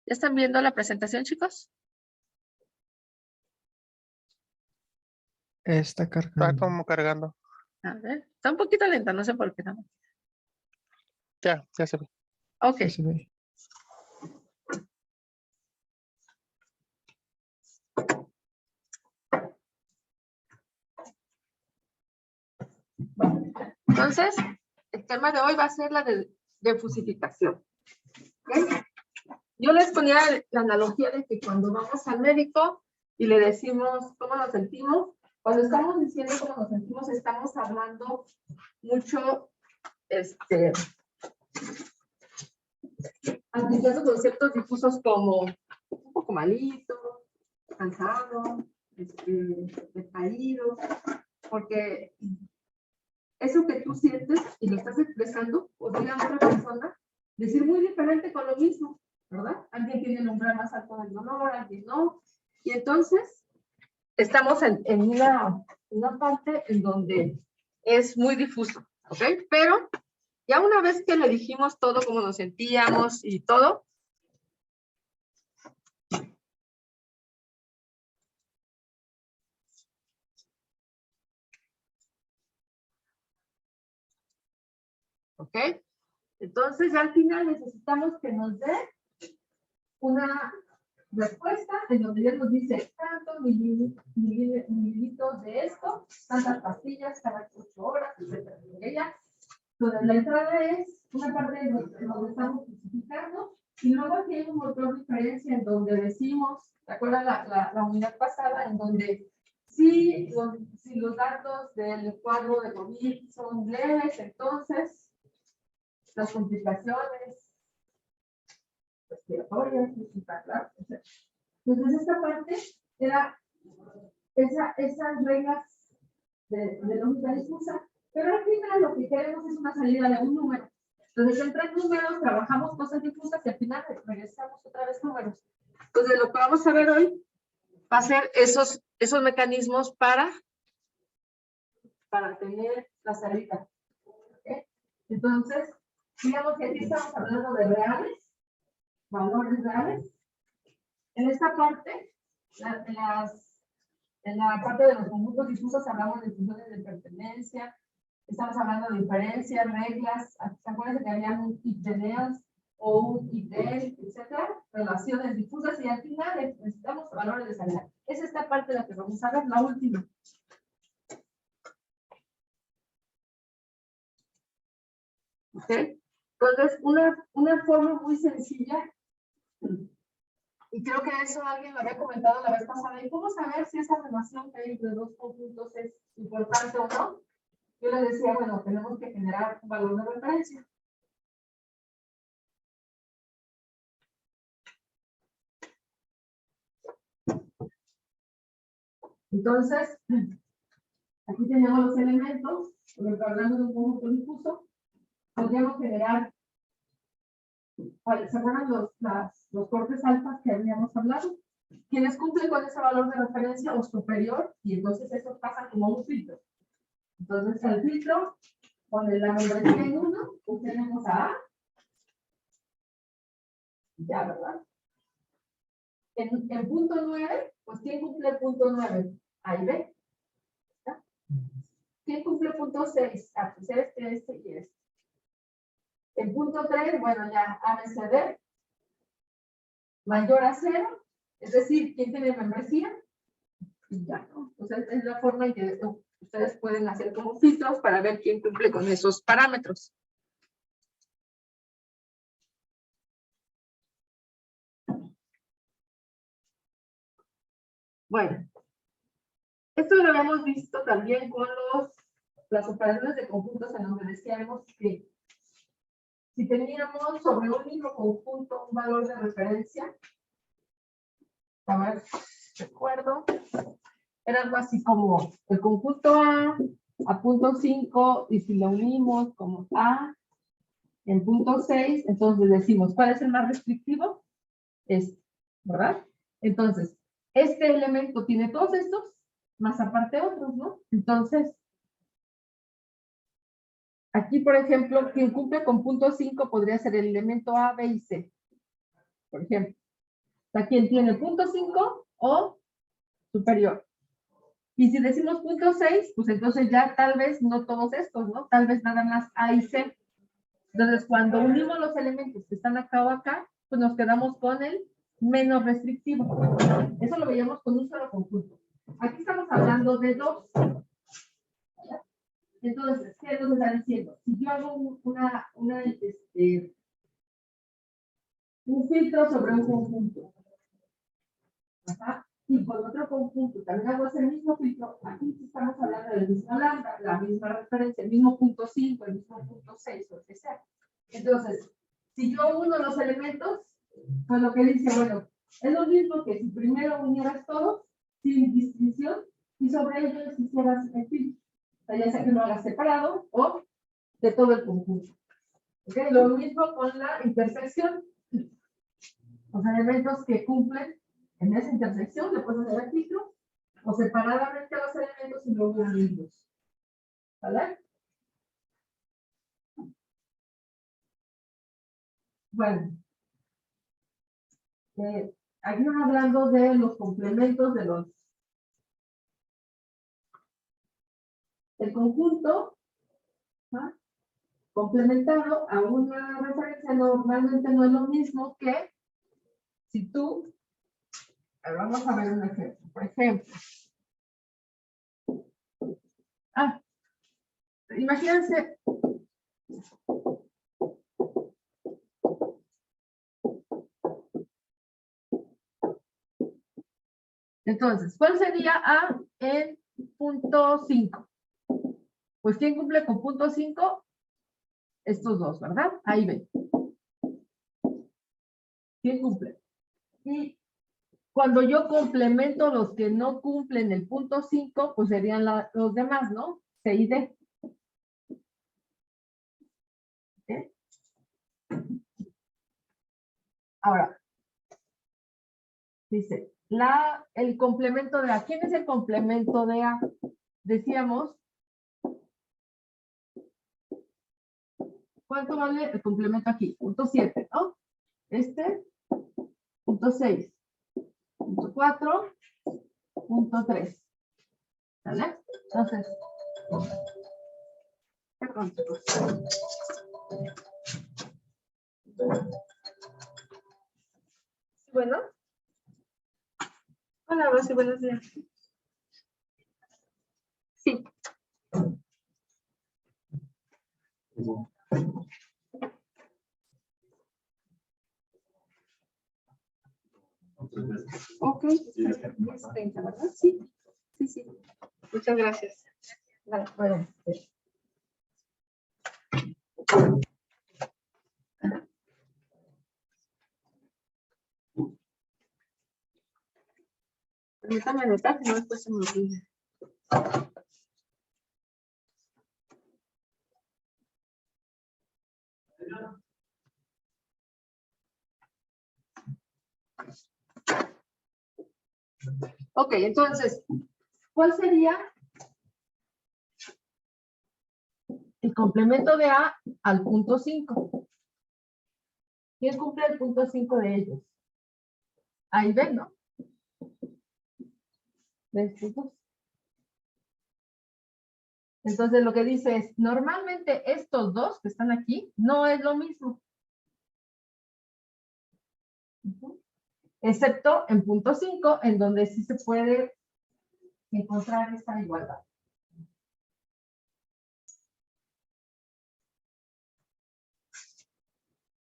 ¿Ya están viendo la presentación, chicos? Está cargando. Está como cargando. A ver, está un poquito lenta, no sé por qué. No. Ya se ve. Ok. Sí se ve. Entonces, el tema de hoy va a ser la de fusificación. ¿Okay? Yo les ponía la analogía de que cuando vamos al médico y le decimos cómo nos sentimos, cuando estamos diciendo cómo nos sentimos, estamos hablando mucho, aplicando conceptos difusos como un poco malito, cansado, decaído, porque eso que tú sientes y lo estás expresando, podría otra persona decir muy diferente con lo mismo, ¿verdad? Alguien tiene el umbral más alto del dolor, alguien no. Y entonces, estamos en una parte en donde es muy difuso, ¿ok? Pero ya una vez que le dijimos todo, cómo nos sentíamos y todo, ¿ok? Entonces, ya al final necesitamos que nos dé una respuesta en donde ya nos dice tantos mililitros de esto, tantas pastillas cada 8 horas, etc. Entonces, la entrada es una parte en donde estamos justificando y luego aquí hay un motor de diferencia en donde decimos, ¿te acuerdas la unidad pasada? En donde si los datos del cuadro de COVID son leves, entonces las complicaciones respiratorias, claro. Entonces, esta parte era esas reglas de lógica difusa, pero al final lo que queremos es una salida de un número. Entonces, entre números trabajamos cosas difusas y al final regresamos otra vez números. Entonces, lo que vamos a ver hoy va a ser esos mecanismos para tener la salida. ¿Okay? Entonces, digamos que aquí estamos hablando de reales, valores reales. En esta parte, en la parte de los conjuntos difusos hablamos de funciones de pertenencia, estamos hablando de diferencias, reglas, ¿se acuerdan que había un if then else o un if then, etcétera? Relaciones difusas y al final necesitamos valores de salida. Es esta parte de la que vamos a ver, la última. ¿Ok? Entonces, una forma muy sencilla. Y creo que eso alguien lo había comentado la vez pasada. ¿Y cómo saber si esa relación que hay entre dos conjuntos es importante o no? Yo les decía, bueno, tenemos que generar un valor de referencia. Entonces, aquí tenemos los elementos. Cuando hablamos de un conjunto difuso, podríamos generar, ¿se acuerdan los cortes alfas que habíamos hablado? Quienes cumplen con ese valor de referencia o superior, y entonces eso pasa como un filtro. Entonces, el filtro, con la membresía en 1, pues tenemos a A. Ya, ¿verdad? En punto 9, pues ¿quién cumple el punto 9? A y B. ¿Está? ¿Quién cumple el punto 6? Ah, pues este y este. En punto 3, bueno, ya A, B, C, D. Mayor a 0. Es decir, ¿quién tiene membresía? Y ya, ¿no? Entonces, es la forma en que ustedes pueden hacer como filtros para ver quién cumple con esos parámetros. Bueno, esto lo habíamos visto también con las operaciones de conjuntos en donde decíamos que si teníamos sobre un mismo conjunto un valor de referencia, a ver, recuerdo, era algo así como el conjunto a punto 5, y si lo unimos como A en punto 6, entonces decimos, ¿cuál es el más restrictivo? Este, ¿verdad? Entonces, este elemento tiene todos estos, más aparte otros, ¿no? Entonces, aquí, por ejemplo, quien cumple con punto 5 podría ser el elemento A, B y C, por ejemplo. sea, quien tiene punto 5 o superior. Y si decimos punto 6, pues entonces ya tal vez no todos estos, ¿no? Tal vez nada más A y C. Entonces, cuando unimos los elementos que están acá o acá, pues nos quedamos con el menos restrictivo. Eso lo veíamos con un solo conjunto. Aquí estamos hablando de dos. Entonces, ¿qué nos está diciendo? Si yo hago un filtro sobre un conjunto, ajá, y con otro conjunto también hago ese mismo filtro, aquí estamos hablando del mismo lambda, la misma referencia, el mismo punto 5, el mismo punto 6, o lo que sea. Entonces, si yo uno los elementos, pues lo que dice, bueno, es lo mismo que si primero unieras todos, sin distinción, y sobre ellos hicieras el filtro. O sea, ya sea que lo hagas separado o de todo el conjunto. ¿Okay? Lo mismo con la intersección. Los elementos que cumplen en esa intersección, le puedes hacer el filtro, o separadamente los elementos y luego unirlos. ¿Vale? Bueno. Aquí estamos hablando de los complementos de los el conjunto, ¿ah? Complementado a una referencia normalmente no es lo mismo que si tú, vamos a ver un ejemplo, por ejemplo, imagínense, entonces, ¿cuál sería A en punto 5? Pues, ¿quién cumple con punto 5? Estos dos, ¿verdad? Ahí ven. ¿Quién cumple? Y cuando yo complemento los que no cumplen el punto 5, pues serían los demás, ¿no? C y D. ¿Okay? Ahora, dice, el complemento de A. ¿Quién es el complemento de A? Decíamos, ¿cuánto vale el complemento aquí? Punto 7, ¿no? Punto 6, punto 4, punto 3. ¿Vale? Entonces, perdón, chicos. Bueno. Hola, Rosy, buenos días. Sí. Ok, 10:30, ¿verdad? Sí, sí, sí. Muchas gracias. Bueno. Permítame anotar, que no después se me olvida. Ok, entonces, ¿cuál sería el complemento de A al punto 5? ¿Quién cumple el punto 5 de ellos? Ahí ven, ¿no? De estos dos. Entonces, lo que dice es, normalmente estos dos que están aquí no es lo mismo. Excepto en punto 5, en donde sí se puede encontrar esta igualdad.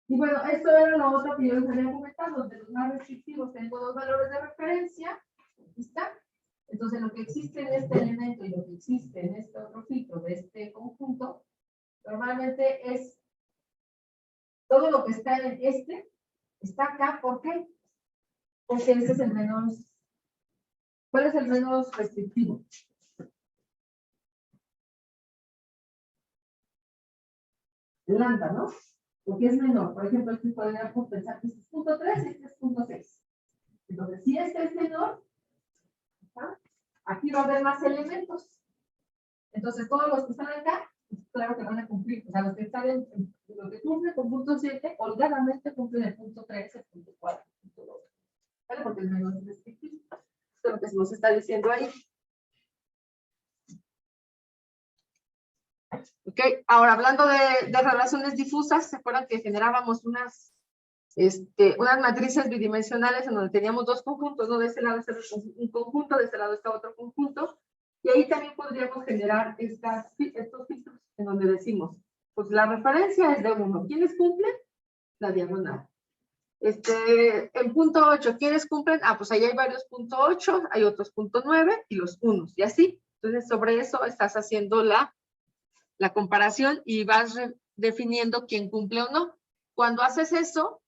Y bueno, esto era lo otro que yo les había comentado, de los más restrictivos. Tengo dos valores de referencia. ¿Está? Entonces, lo que existe en este elemento y lo que existe en este otro filtro de este conjunto, normalmente es todo lo que está en este, está acá. ¿Por qué? Porque este es el menos. ¿Cuál es el menos restrictivo? Lambda, ¿no? Porque es menor. Por ejemplo, aquí podríamos pensar que este es punto 3 y este es punto 6. Entonces, si este es menor, ¿está? Aquí va a haber más elementos. Entonces, todos los que están acá, claro que van a cumplir. O sea, los que están lo que cumplen con punto 7, holgadamente cumplen el punto 3, el punto 4, el punto 2. ¿vale? Porque el menos es descriptivo. Esto es lo que se nos está diciendo ahí. Ok, ahora hablando de relaciones difusas, ¿se acuerdan que generábamos unas matrices bidimensionales en donde teníamos dos conjuntos, ¿no? De ese lado está un conjunto, de este lado está otro conjunto, y ahí también podríamos generar estos filtros en donde decimos, pues la referencia es de 1. ¿Quiénes cumplen? La diagonal. En punto 8, ¿quiénes cumplen? Ah, pues ahí hay varios punto 8, hay otros punto 9 y los unos, y así. Entonces, sobre eso estás haciendo la comparación y vas definiendo quién cumple o no. Cuando haces eso,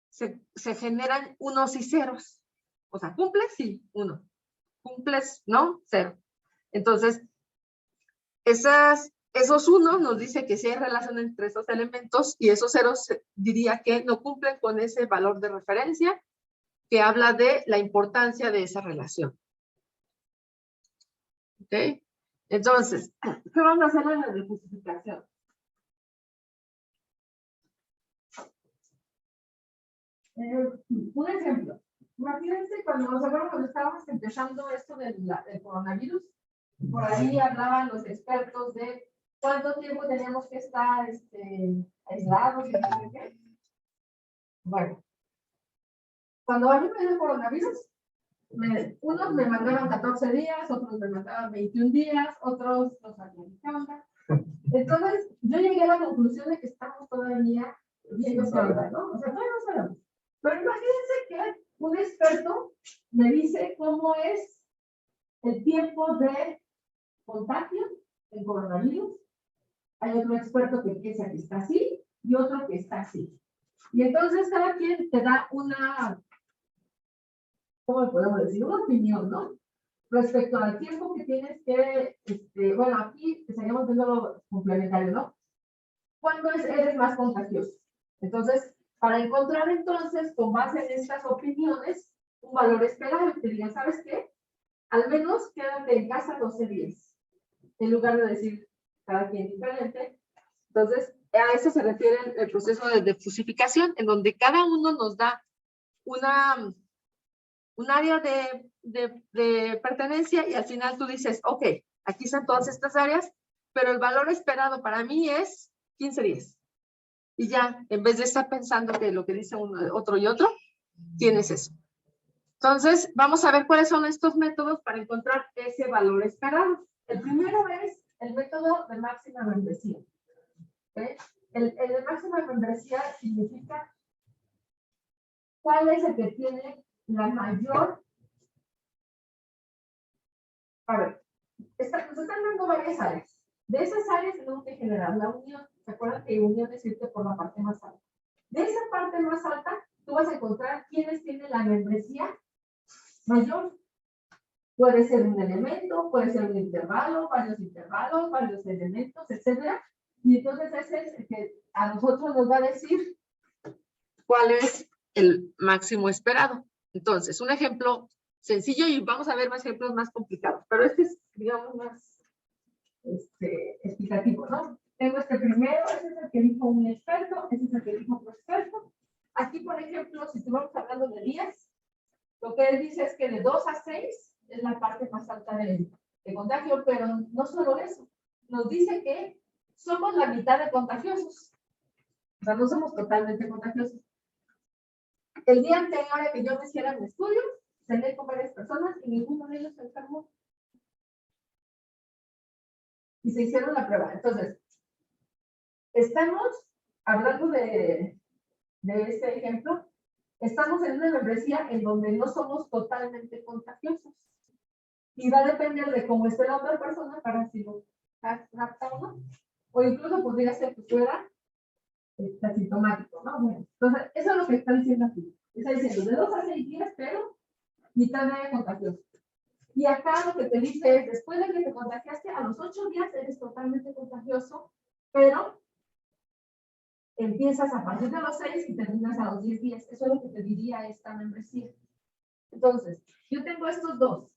se generan unos y ceros. O sea, cumples, sí, 1. Cumples, no, 0. Entonces, esos unos nos dice que sí hay relación entre esos elementos y esos ceros diría que no cumplen con ese valor de referencia que habla de la importancia de esa relación. ¿Ok? Entonces, ¿qué vamos a hacer en la difusificación? Un ejemplo. Imagínense cuando estábamos empezando esto del coronavirus, por ahí hablaban los expertos de cuánto tiempo teníamos que estar aislados y no sé qué. Bueno, cuando a mí me dio el coronavirus, unos me mandaban 14 días, otros me mandaban 21 días, otros los actualizaban. Entonces, yo llegué a la conclusión de que estamos todavía viendo qué onda, ¿no? O sea, todavía no sabemos. Pero imagínense que un experto me dice cómo es el tiempo de contagio en coronavirus. Hay otro experto que piensa que está así y otro que está así. Y entonces cada quien te da una, ¿cómo podemos decir? Una opinión, ¿no? Respecto al tiempo que tienes que, bueno, aquí estaríamos viendo lo complementario, ¿no? ¿Cuándo eres más contagioso? Entonces, para encontrar entonces, con base en estas opiniones, un valor esperado, te digan, ¿sabes qué? Al menos quédate en casa 12 días, en lugar de decir cada quien diferente. Entonces, a eso se refiere el proceso de difusificación, en donde cada uno nos da un área de pertenencia y al final tú dices, ok, aquí están todas estas áreas, pero el valor esperado para mí es 15 días. Y ya, en vez de estar pensando que lo que dice uno, otro y otro, tienes eso. Entonces, vamos a ver cuáles son estos métodos para encontrar ese valor esperado. El primero es el método de máxima membresía. ¿Okay? El de máxima membresía significa cuál es el que tiene la mayor. A ver, nos están dando varias áreas. De esas áreas tenemos que generar la unión. ¿Se acuerdan que unión es irte por la parte más alta? De esa parte más alta, tú vas a encontrar quiénes tienen la membresía mayor. Puede ser un elemento, puede ser un intervalo, varios elementos, etc. Y entonces ese es el que a nosotros nos va a decir cuál es el máximo esperado. Entonces, un ejemplo sencillo y vamos a ver más ejemplos más complicados, pero este es, digamos, más explicativo, ¿no? Tengo primero, ese es el que dijo un experto, ese es el que dijo otro experto. Aquí, por ejemplo, si estamos hablando de días, lo que él dice es que de 2 a 6 es la parte más alta de contagio, pero no solo eso, nos dice que somos la mitad de contagiosos, o sea, no somos totalmente contagiosos. El día anterior a que yo me hiciera mi estudio, cené con varias personas y ninguno de ellos se enfermó. Y se hicieron la prueba. Entonces, estamos hablando de este ejemplo, estamos en una membresía en donde no somos totalmente contagiosos. Y va a depender de cómo esté la otra persona para si lo capta o no. O incluso podría ser que fuera asintomático, ¿no? Bueno, entonces, eso es lo que está diciendo aquí. Está diciendo de 2 a 6 días, pero mitad de contagioso. Y acá lo que te dice es, después de que te contagiaste, a los 8 días eres totalmente contagioso, pero empiezas a partir de los 6 y terminas a los 10 días. Eso es lo que te diría esta membresía. Entonces, yo tengo estos dos.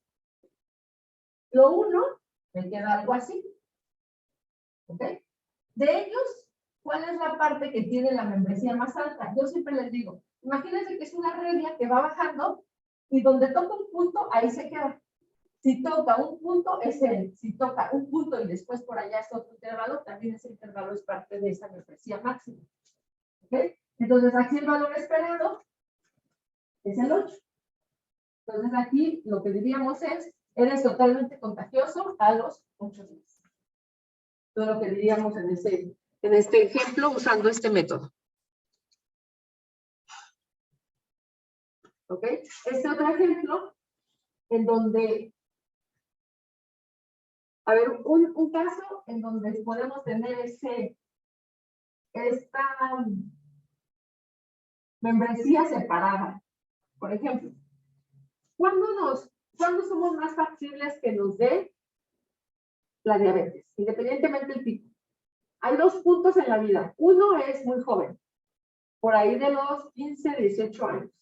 Lo uno, me queda algo así. ¿Ok? De ellos, ¿cuál es la parte que tiene la membresía más alta? Yo siempre les digo, imagínense que es una regla que va bajando Y donde toca un punto, ahí se queda. Si toca un punto, es él. Si toca un punto y después por allá es otro intervalo, también ese intervalo es parte de esa membresía máxima. ¿Ok? Entonces, aquí el valor esperado es el 8. Entonces, aquí lo que diríamos es, eres totalmente contagioso a los 8 días. Todo lo que diríamos en este ejemplo usando este método. ¿Ok? Este otro ejemplo, en donde, a ver, un caso en donde podemos tener esta membresía separada. Por ejemplo, ¿cuándo somos más factibles que nos dé la diabetes? Independientemente del tipo. Hay dos puntos en la vida. Uno es muy joven, por ahí de los 15, 18 años.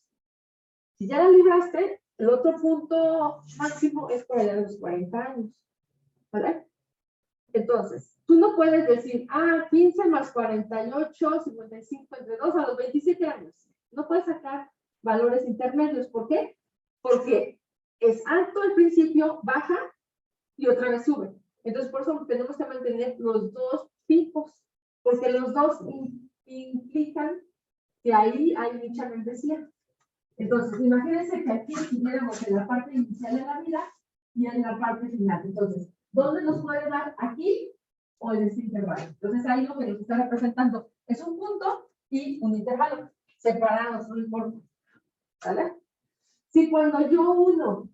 Si ya la libraste, el otro punto máximo es por allá de los 40 años. ¿Vale? Entonces, tú no puedes decir, 15 más 48, 55 entre 2 a los 27 años. No puedes sacar valores intermedios. ¿Por qué? Porque es alto al principio, baja y otra vez sube. Entonces, por eso tenemos que mantener los dos picos, porque los dos implican que ahí hay mucha membresía. Entonces, imagínense que aquí estuviéramos en la parte inicial de la vida y en la parte final. Entonces, ¿dónde nos puede dar? ¿Aquí o en este intervalo? Entonces, ahí lo que nos está representando es un punto y un intervalo separados, no importa. ¿Vale? Si cuando yo uno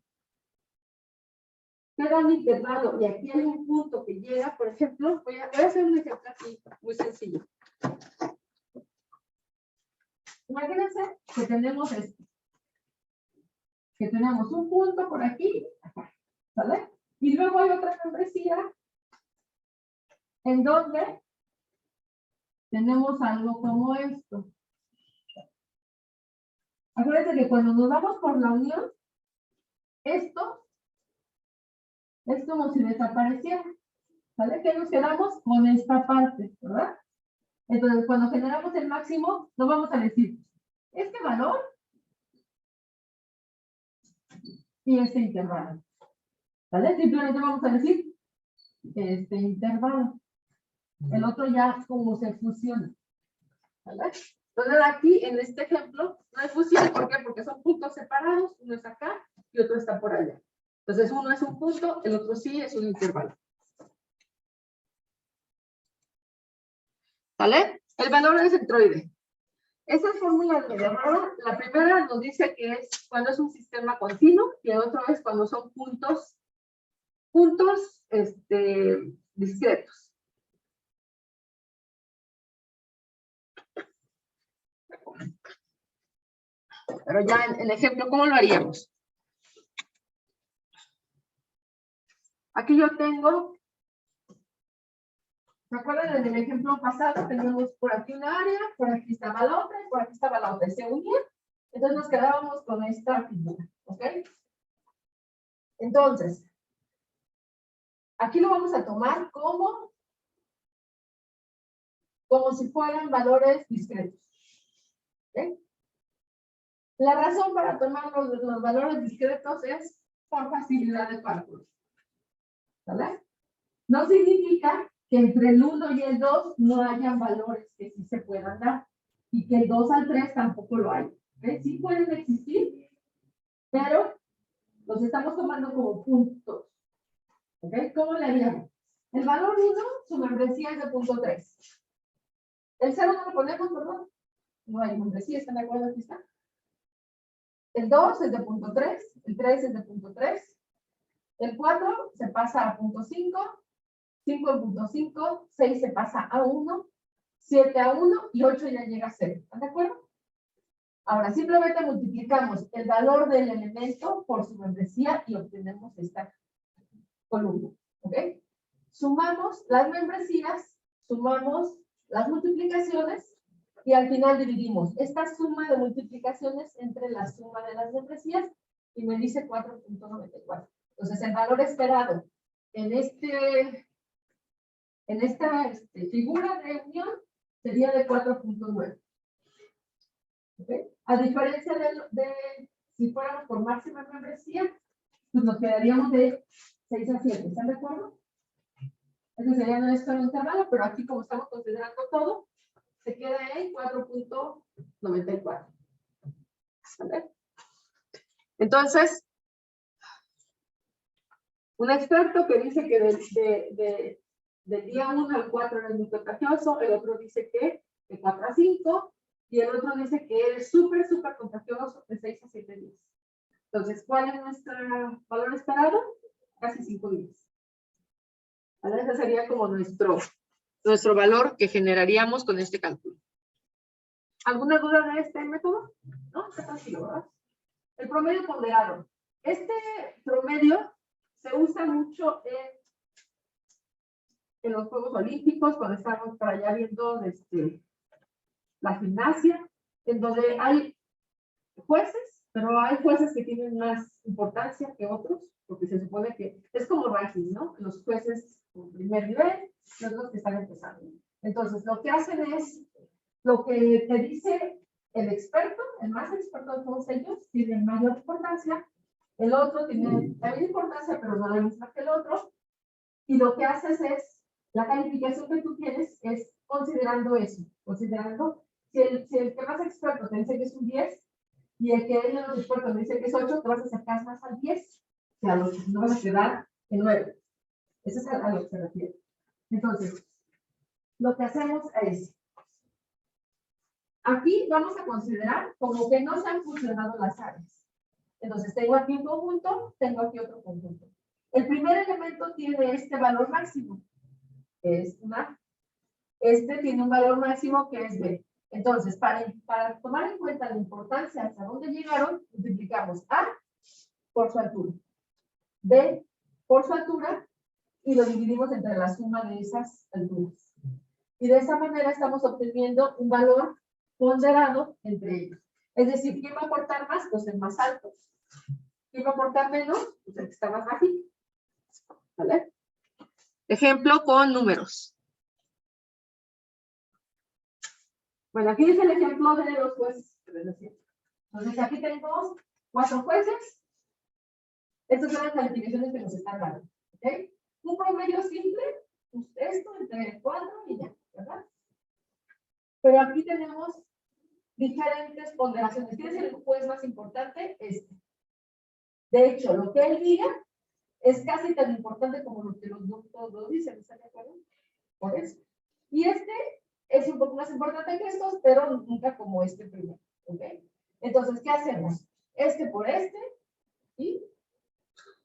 queda un intervalo y aquí hay un punto que llega, por ejemplo, voy a hacer un ejemplo aquí muy sencillo. Imagínense que tenemos esto. Que tenemos un punto por aquí, ¿vale? Y luego hay otra membresía en donde tenemos algo como esto. Acuérdense que cuando nos vamos por la unión, esto es como si desapareciera, ¿vale? Que nos quedamos con esta parte, ¿verdad? Entonces, cuando generamos el máximo, nos vamos a decir, este valor y este intervalo, ¿vale? Simplemente vamos a decir, este intervalo. El otro ya como se fusiona, ¿vale? Entonces, aquí, en este ejemplo, no hay fusión. ¿Por qué? Porque son puntos separados. Uno está acá y otro está por allá. Entonces, uno es un punto, el otro sí es un intervalo. ¿Vale? El valor del centroide. Esas fórmulas de valor, la primera nos dice que es cuando es un sistema continuo y el otro es cuando son puntos discretos. Pero ya en el ejemplo, ¿cómo lo haríamos? Aquí yo tengo, ¿se acuerdan en el ejemplo pasado? Teníamos por aquí una área, por aquí estaba la otra y por aquí estaba la otra. Se unían, entonces nos quedábamos con esta figura, ¿ok? Entonces, aquí lo vamos a tomar como si fueran valores discretos. ¿Okay? La razón para tomar los valores discretos es por facilidad de cálculo. ¿Vale? No significa que entre el 1 y el 2 no hayan valores que sí se puedan dar y que el 2 al 3 tampoco lo hay. ¿Okay? Sí pueden existir, pero los estamos tomando como puntos. ¿Okay? ¿Cómo le haríamos? El valor 1, su membresía es de punto 3. El 0 no lo ponemos, perdón. No hay membresía, ¿están de acuerdo? Aquí está. El 2 es de punto 3, el 3 es de punto 3, el 4 se pasa a punto 5, 5 en punto 5, 6 se pasa a 1, 7 a 1 y 8 ya llega a 0. ¿Están de acuerdo? Ahora simplemente multiplicamos el valor del elemento por su membresía y obtenemos esta columna. ¿Ok? Sumamos las membresías, sumamos las multiplicaciones y al final dividimos esta suma de multiplicaciones entre la suma de las membresías y me dice 4.94. Entonces, el valor esperado en esta figura de unión sería de 4.9. ¿Okay? A diferencia de si fuéramos por máxima membresía, pues nos quedaríamos de 6 a 7, ¿están de acuerdo? Ese sería nuestro intervalo, pero aquí como estamos considerando todo, se queda en 4.94. ¿Vale? Entonces, un experto que dice que del día 1 al 4 era muy contagioso, el otro dice que de 4 a 5, y el otro dice que es súper contagioso de 6 a 7 días. Entonces, ¿cuál es nuestro valor esperado? Casi 5 días. ¿Vale? Ese sería como nuestro valor que generaríamos con este cálculo. ¿Alguna duda de este método? No, está tranquilo, ¿verdad? El promedio ponderado. Este promedio se usa mucho en los Juegos Olímpicos, cuando estamos para allá viendo la gimnasia, en donde hay jueces, pero hay jueces que tienen más importancia que otros, porque se supone que es como ranking, ¿no? Los jueces con primer nivel, los que están empezando. Entonces, lo que hacen es, lo que te dice el experto, el más experto de todos ellos, tiene mayor importancia, el otro tiene la misma importancia, pero no la misma que el otro, y lo que haces es, la calificación que tú tienes es considerando eso, considerando, si el que más experto te dice que es un 10, y el que es los expertos me dice que es 8, te vas a acercar más al 10, que a los que no vas a quedar en 9. Eso es a lo que se refiere. Entonces, lo que hacemos es, aquí vamos a considerar como que no se han fusionado las áreas. Entonces, tengo aquí un conjunto, tengo aquí otro conjunto. El primer elemento tiene este valor máximo, que es una. Este tiene un valor máximo que es B. Entonces, para tomar en cuenta la importancia hasta dónde llegaron, multiplicamos A por su altura, B por su altura, y lo dividimos entre la suma de esas alturas. Y de esa manera estamos obteniendo un valor ponderado entre ellos. Es decir, ¿quién va a aportar más? Pues el más alto. ¿Quién va a aportar menos? Pues el que está más bajito. ¿Vale? Ejemplo con números. Bueno, aquí es el ejemplo de los jueces. Entonces, aquí tenemos 4 jueces. Estas son las calificaciones que nos están dando. ¿Ok? Un promedio simple, pues esto entre 4 y ya, ¿verdad? Pero aquí tenemos diferentes ponderaciones. ¿Quién es el juez más importante? Este. De hecho, lo que él diga es casi tan importante como lo que los doctores lo dicen, ¿están de acuerdo? Por eso. Y este es un poco más importante que estos, pero nunca como este primero, ¿ok? Entonces, ¿qué hacemos? Este por este, y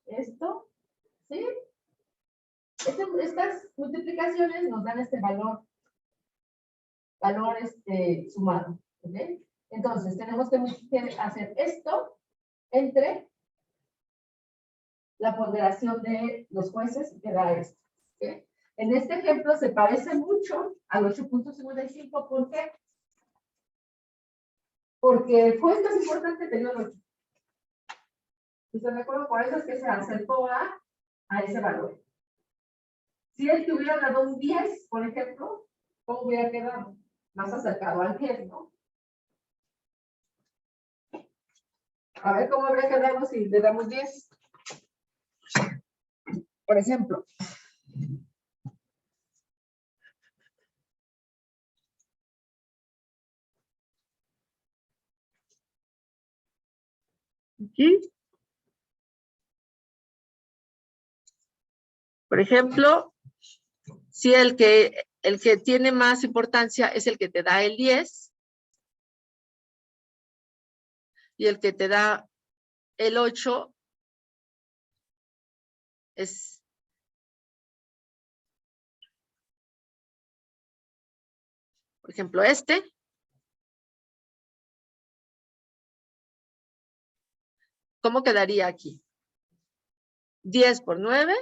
esto, ¿sí? Estas multiplicaciones nos dan este valor sumado, ¿ok? Entonces, tenemos que hacer esto entre la ponderación de los jueces que da esto, ¿ok? En este ejemplo se parece mucho al 8.55, ¿por qué? Porque el juez más importante tenía el 8. ¿Están de acuerdo? Por eso es que se acercó a ese valor. Si él te hubiera dado un 10, por ejemplo, ¿cómo hubiera quedado? Más acercado al 10, ¿no? A ver cómo habría quedado si le damos 10. Por ejemplo. Aquí. Por ejemplo, si el que tiene más importancia es el que te da el 10 y el que te da el 8 es por ejemplo este. ¿Cómo quedaría aquí? 10 por 9.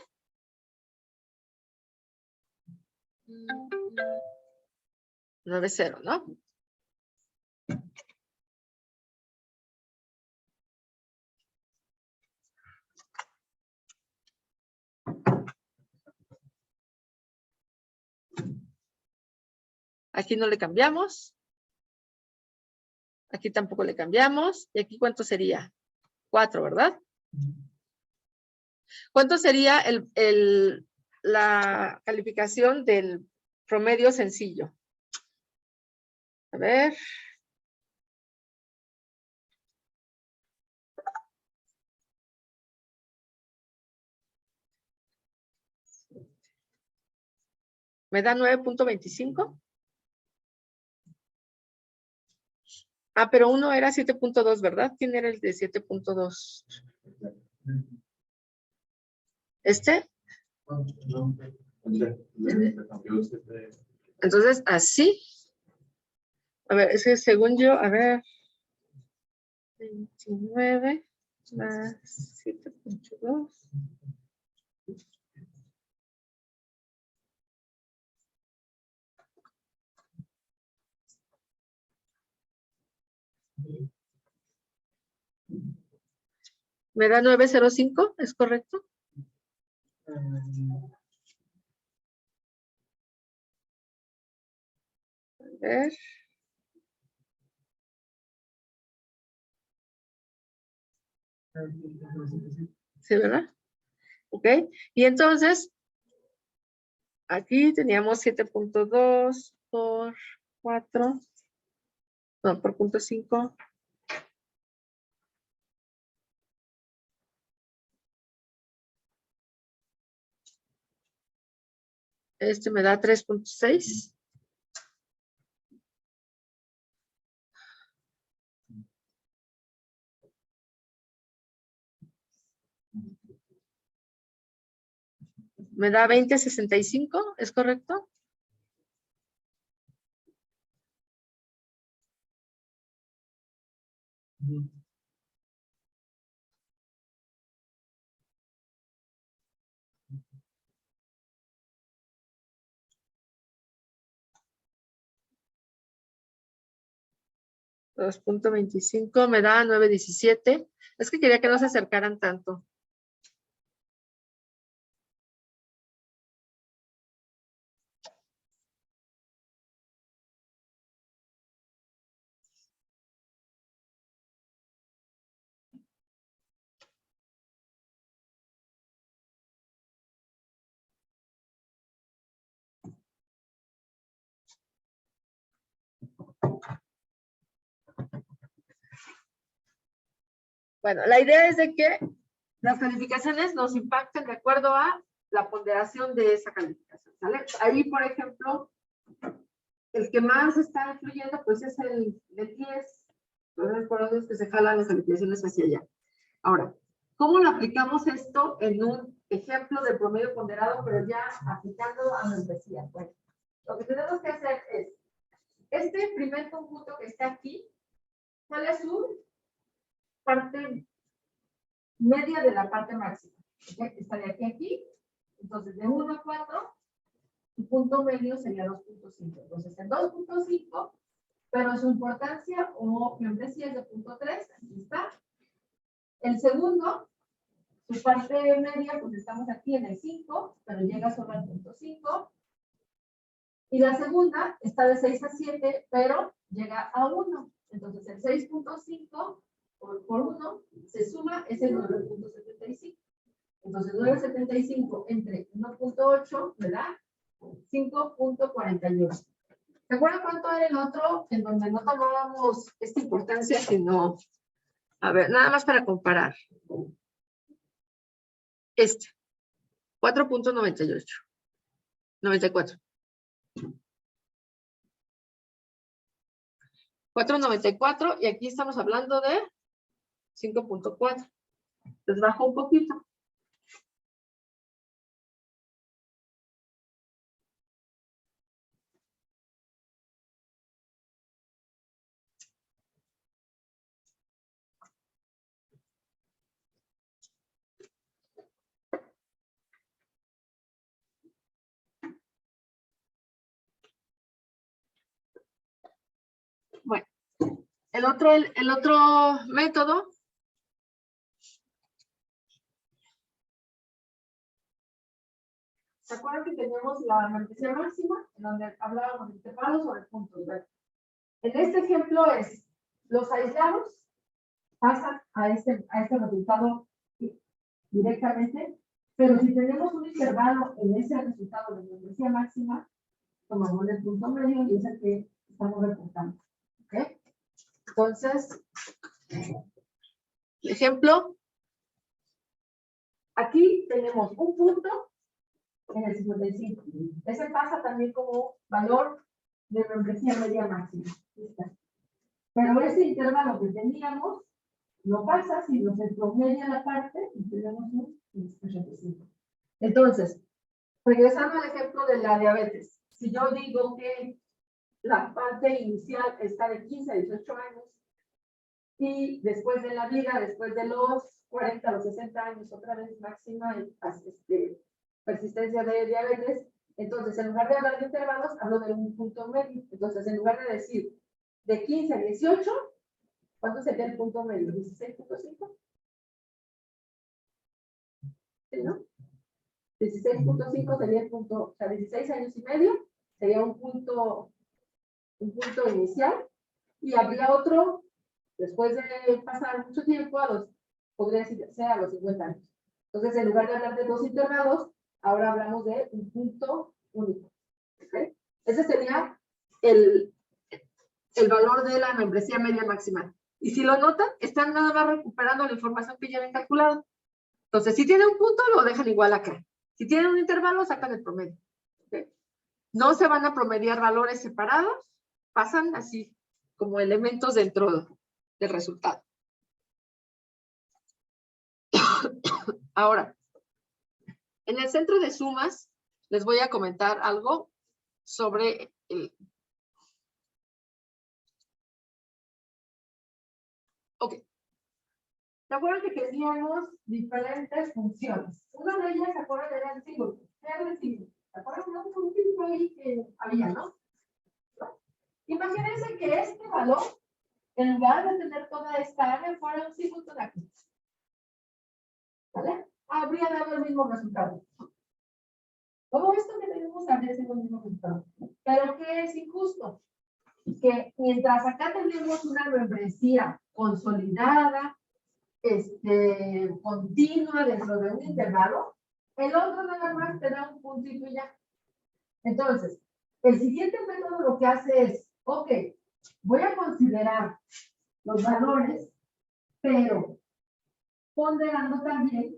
9,0, ¿no? Aquí no le cambiamos. Aquí tampoco le cambiamos. ¿Y aquí cuánto sería? 4, ¿verdad? ¿Cuánto sería la calificación del promedio sencillo? A ver. ¿Me da 9.25? Ah, pero uno era 7.2, ¿verdad? ¿Quién era el de 7.2? ¿Este? Entonces, así. A ver, ese según yo, a ver. 29 más 7.2. ¿Me da 905? ¿Es correcto? A ver. Sí, ¿verdad? Ok. Y entonces, aquí teníamos 7.2 por 4. No, por 0.5. Este me da 3.6. Me da 20.65, ¿es correcto? $2.25 me da 9.17. Es que quería que no se acercaran tanto. Bueno, la idea es de que las calificaciones nos impacten de acuerdo a la ponderación de esa calificación, ¿sale? Ahí, por ejemplo, el que más está influyendo, pues es el de 10. Entonces, por eso es que se jalan las calificaciones hacia allá. Ahora, ¿cómo lo aplicamos esto en un ejemplo de promedio ponderado, pero ya aplicando a membresía? Bueno, lo que tenemos que hacer es, este primer conjunto que está aquí, ¿cuál es su parte media de la parte máxima? ¿Okay? Está de aquí a aquí. Entonces, de 1 a 4, su punto medio sería 2.5. Entonces, el 2.5, pero su importancia o membresía es de 0.3. Aquí está. El segundo, su parte media, pues estamos aquí en el 5, pero llega solo al 0.5. Y la segunda está de 6 a 7, pero llega a 1. Entonces, el 6.5 por 1 se suma, es el 9.75. Entonces, 9.75 entre 1.8, ¿verdad? 5.48. ¿Se acuerdan cuánto era el otro en donde no tomábamos esta importancia, sino, a ver, nada más para comparar? Este, 4.98. 94. 4.94 y aquí estamos hablando de 5.4. Les bajo un poquito. Bueno, el otro método. ¿Se acuerdan que teníamos la membresía máxima, en donde hablábamos de intervalos o de puntos? ¿Verdad? En este ejemplo es los aislados pasan a este resultado directamente, pero si tenemos un intervalo en ese resultado de membresía máxima, tomamos el punto medio y es el que estamos reportando. ¿Ok? Entonces, ejemplo, aquí tenemos un punto en el 55. Ese pasa también como valor de membresía media máxima. Pero ese intervalo que teníamos no pasa, sino se promedia la parte y tenemos un 55. Entonces, regresando al ejemplo de la diabetes, si yo digo que la parte inicial está de 15 a 18 años y después de la vida, después de los 40 a los 60 años, otra vez máxima persistencia de diabetes, entonces en lugar de hablar de intervalos, hablo de un punto medio. Entonces, en lugar de decir de 15 a 18, ¿cuánto sería el punto medio? ¿16.5? ¿Sí, no? 16.5 sería el punto, o sea, 16 años y medio sería un punto inicial, y habría otro después de pasar mucho tiempo podría ser a los 50 años. Entonces, en lugar de hablar de dos intervalos, ahora hablamos de un punto único. ¿Okay? Ese sería el valor de la membresía media máxima. Y si lo notan, están nada más recuperando la información que ya habían calculado. Entonces, si tiene un punto, lo dejan igual acá. Si tienen un intervalo, sacan el promedio. ¿Okay? No se van a promediar valores separados, pasan así como elementos dentro del resultado. Ahora, en el centro de sumas, les voy a comentar algo sobre Ok. ¿Se acuerdan que teníamos diferentes funciones? Una de ellas, ¿se acuerdan? Era el símbolo. Era el símbolo. ¿Se acuerdan? Un símbolo ahí que había, ¿no? Imagínense que este valor, en lugar de tener toda esta área, fuera un símbolo de aquí. ¿Vale? Habría dado el mismo resultado. Todo esto que tenemos habría sido el mismo resultado. Pero ¿qué es injusto? Que mientras acá tenemos una membresía consolidada, continua dentro de un intervalo, el otro nada más te da un puntito y ya. Entonces, el siguiente método lo que hace es, ok, voy a considerar los valores, pero ponderando también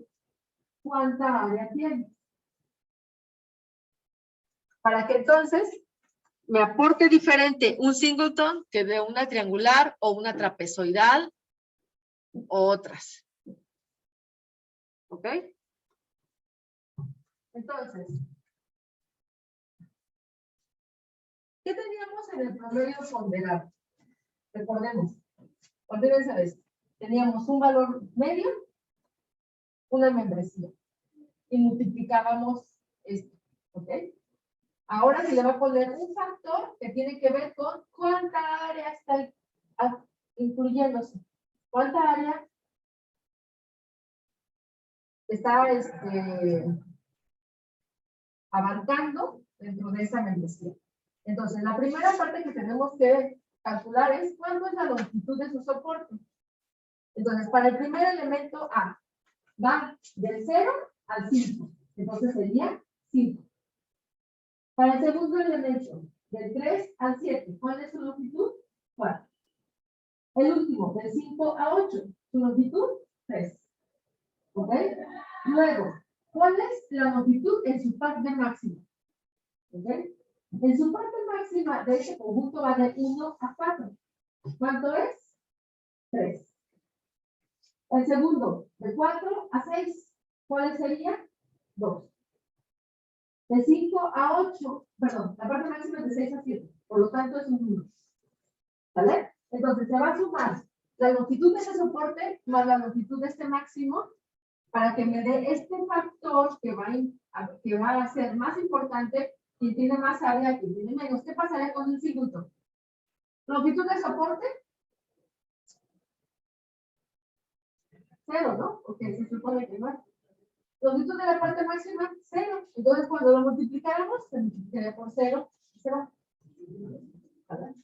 cuánta área tiene. Para que entonces me aporte diferente un singleton que de una triangular o una trapezoidal o otras. ¿Ok? Entonces, ¿qué teníamos en el promedio ponderado? Recordemos, olvídense de esto. Teníamos un valor medio, una membresía, y multiplicábamos esto. ¿Ok? Ahora se le va a poner un factor que tiene que ver con cuánta área está incluyéndose. ¿Cuánta área está abarcando dentro de esa membresía? Entonces, la primera parte que tenemos que calcular es cuánto es la longitud de su soporte. Entonces, para el primer elemento A, va del 0 al 5. Entonces sería 5. Para el segundo elemento, del 3 al 7, ¿cuál es su longitud? 4. El último, del 5 a 8, su longitud, 3. ¿Ok? Luego, ¿cuál es la longitud en su parte máxima? ¿Ok? En su parte máxima de este conjunto va de 1 a 4. ¿Cuánto es? 3. El segundo, de 4 a 6. ¿Cuál sería? 2. De 5 a 8, perdón, la parte máxima es de 6 a 7. Por lo tanto, es un 1. ¿Vale? Entonces, se va a sumar la longitud de ese soporte más la longitud de este máximo para que me dé este factor que va a ser más importante y tiene más área que tiene menos. ¿Qué pasaría con un singleton? Longitud de soporte, 0, ¿no? Porque se supone que no. Longitud de la parte máxima, 0. Entonces, cuando lo multiplicáramos, se multiplicaría por 0 y se va. ¿Vale?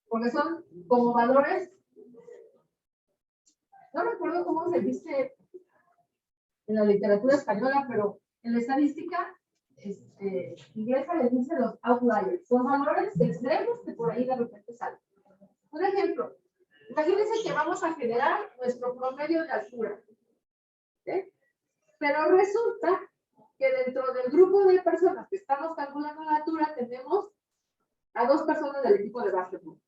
Porque son como valores no recuerdo cómo se dice en la literatura española, pero en la estadística inglesa le dice los outliers, son valores extremos que por ahí de repente salen. Un ejemplo, imagínense que vamos a generar nuestro promedio de altura, ¿sí? Pero resulta que dentro del grupo de personas que estamos calculando la altura tenemos a 2 personas del equipo de básquetbol.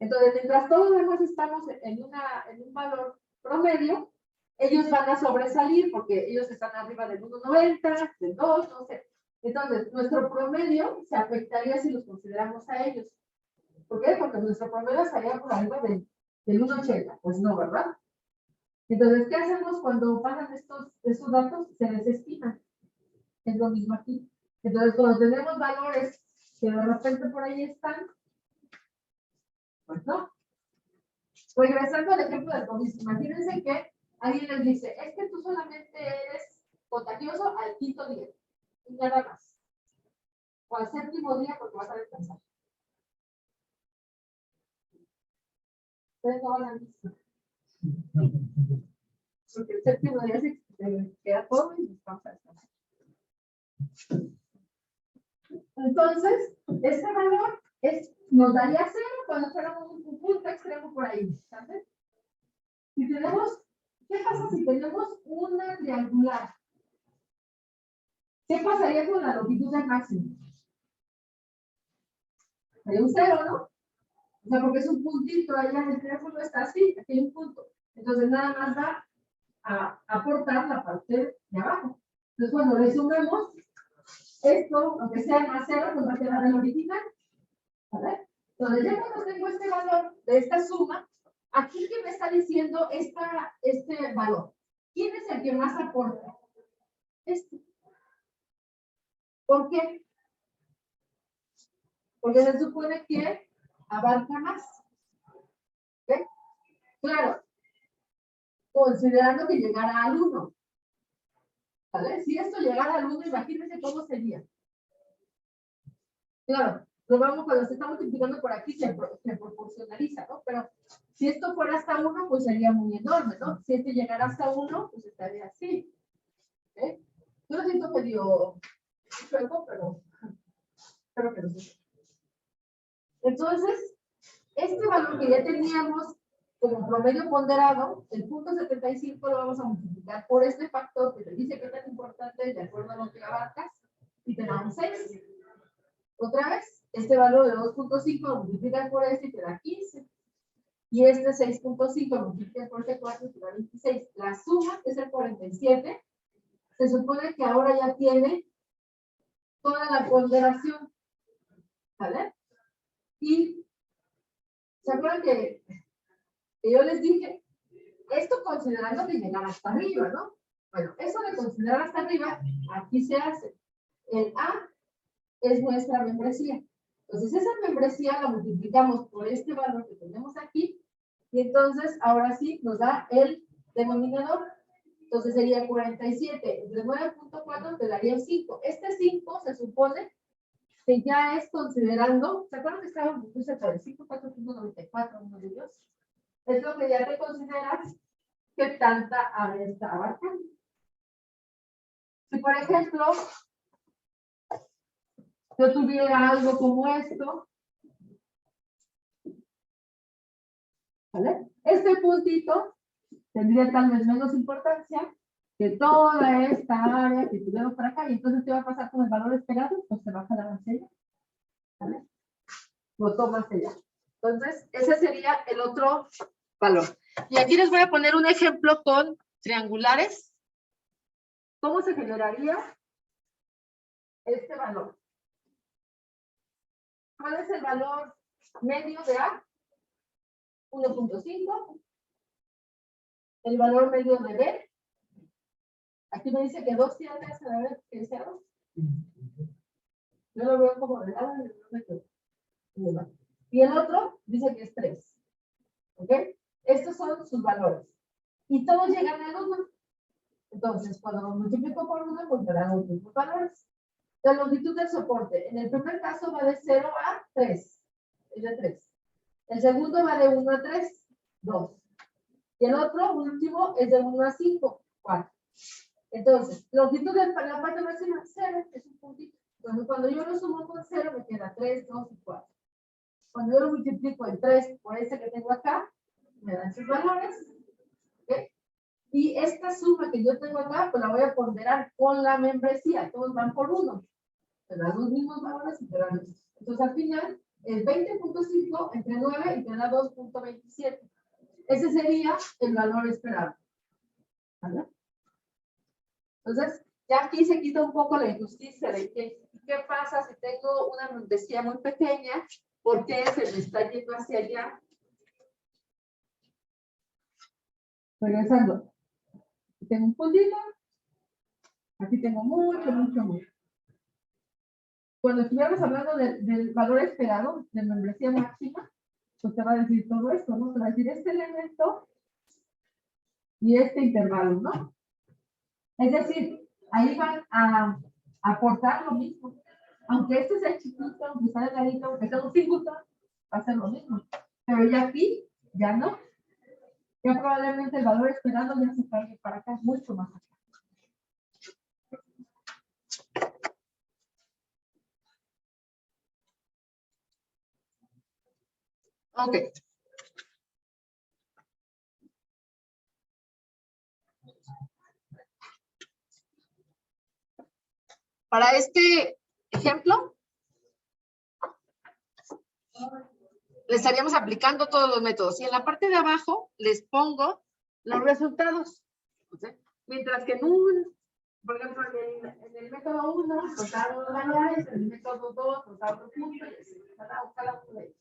Entonces, mientras todos los demás estamos en un valor promedio, ellos van a sobresalir porque ellos están arriba del 1.90, del 2, no sé. Entonces, nuestro promedio se afectaría si los consideramos a ellos. ¿Por qué? Porque nuestro promedio estaría por arriba del 1.80. Pues no, ¿verdad? Entonces, ¿qué hacemos cuando pasan estos datos? Se desestiman. Es lo mismo aquí. Entonces, cuando tenemos valores que de repente por ahí están, pues no. Regresando al ejemplo del COVID, imagínense que alguien les dice, es que tú solamente eres contagioso al 5.º día, y nada más. O al 7.º día porque vas a descansar. Ustedes no van a visto. Porque el 7.º día se queda todo y vamos a descansar. Entonces, este valor nos daría 0 cuando fuéramos un punto extremo por ahí, ¿sabes? Si tenemos, ¿qué pasa si tenemos una triangular? ¿Qué pasaría con la longitud del máximo? Sería un 0, ¿no? O sea, porque es un puntito, allá en el triángulo está así, aquí hay un punto. Entonces nada más va a aportar la parte de abajo. Entonces cuando le sumamos, esto, aunque sea más 0, pues va a quedar el original. ¿Vale? Entonces ya cuando tengo este valor de esta suma, aquí que me está diciendo este valor. ¿Quién es el que más aporta? Este. ¿Por qué? Porque se supone que abarca más. ¿Ok? Claro, considerando que llegara al 1. ¿Vale? Si esto llegara al 1, imagínense cómo sería. Claro, lo vamos, cuando se está multiplicando por aquí se proporcionaliza, ¿no? Pero si esto fuera hasta 1, pues sería muy enorme, ¿no? Si este llegara hasta 1, pues estaría así. ¿Ok? Yo lo siento medio chueco, pero espero que lo sepa. Entonces, este valor que ya teníamos como promedio ponderado, el punto 75 lo vamos a multiplicar por este factor que te dice que es tan importante de acuerdo a lo que abarcas, y tenemos 6. Otra vez, este valor de 2.5 lo multiplicas por este y te da 15. Y este 6.5 lo multiplicas por este 4 y te da 26. La suma, que es el 47, se supone que ahora ya tiene toda la ponderación. ¿Vale? Y ¿se acuerdan que yo les dije? Esto considerando que llegar hasta arriba, ¿no? Bueno, eso de considerar hasta arriba, aquí se hace. El A es nuestra membresía. Entonces, esa membresía la multiplicamos por este valor que tenemos aquí, y entonces, ahora sí, nos da el denominador. Entonces, sería 47 entre 9.4 te daría 5. Este 5 se supone que ya es considerando, ¿se acuerdan que estaba muy cerca del 5, 4.94, uno de ellos? Es lo que ya te consideras que tanta área está abarcando. Si, por ejemplo, yo tuviera algo como esto, ¿vale? Este puntito tendría tal vez menos importancia que toda esta área que tuvimos para acá, y entonces, ¿qué va a pasar con el valor esperado? Pues se va a jalar hacia allá, ¿vale? Lo toma hacia allá. Entonces, ese sería el otro valor. Y aquí les voy a poner un ejemplo con triangulares. ¿Cómo se generaría este valor? ¿Cuál es el valor medio de A? 1.5. El valor medio de B. Aquí me dice que 2 tiene que saber que sea 2. Yo lo veo como de lado y no me quedo. Y el otro dice que es 3. ¿Ok? Estos son sus valores. Y todos llegan al 1. Entonces, cuando lo multiplico por 1, pues me dan los mismos valores. La longitud del soporte. En el primer caso va de 0 a 3. Es de 3. El segundo va de 1 a 3. 2. Y el otro último es de 1 a 5, 4. Entonces, longitud de la parte máxima, 0, es un puntito. Entonces, cuando yo lo sumo con 0, me queda 3, 2 y 4. Cuando yo lo multiplico en 3 por ese que tengo acá, me dan sus valores. ¿Okay? Y esta suma que yo tengo acá, pues la voy a ponderar con la membresía. Todos van por 1. Te dan los mismos valores y te dan estos. Entonces, al final, es 20.5 entre 9 y te da 2.27. Ese sería el valor esperado. ¿Vale? Entonces, ya aquí se quita un poco la injusticia de qué pasa si tengo una membresía muy pequeña, por qué se me está yendo hacia allá. Regresando. Aquí tengo un puntito. Aquí tengo mucho. Cuando estuviéramos hablando del valor esperado de membresía máxima, pues te va a decir todo esto, ¿no? Te va a decir este elemento y este intervalo, ¿no? Es decir, ahí van a aportar lo mismo. Aunque este sea chiquito, aunque sea delgadito, aunque sea un círculo, va a ser lo mismo. Pero ya aquí, ya no. Ya probablemente el valor esperado ya se cargue para acá, mucho más acá. Ok. Para este ejemplo, le estaríamos aplicando todos los métodos. Y en la parte de abajo les pongo los resultados. ¿Okay? Mientras que en por ejemplo, en el método 1, nos da los valores, en el método 2, nos da otro punto, y así, cada uno de ellos.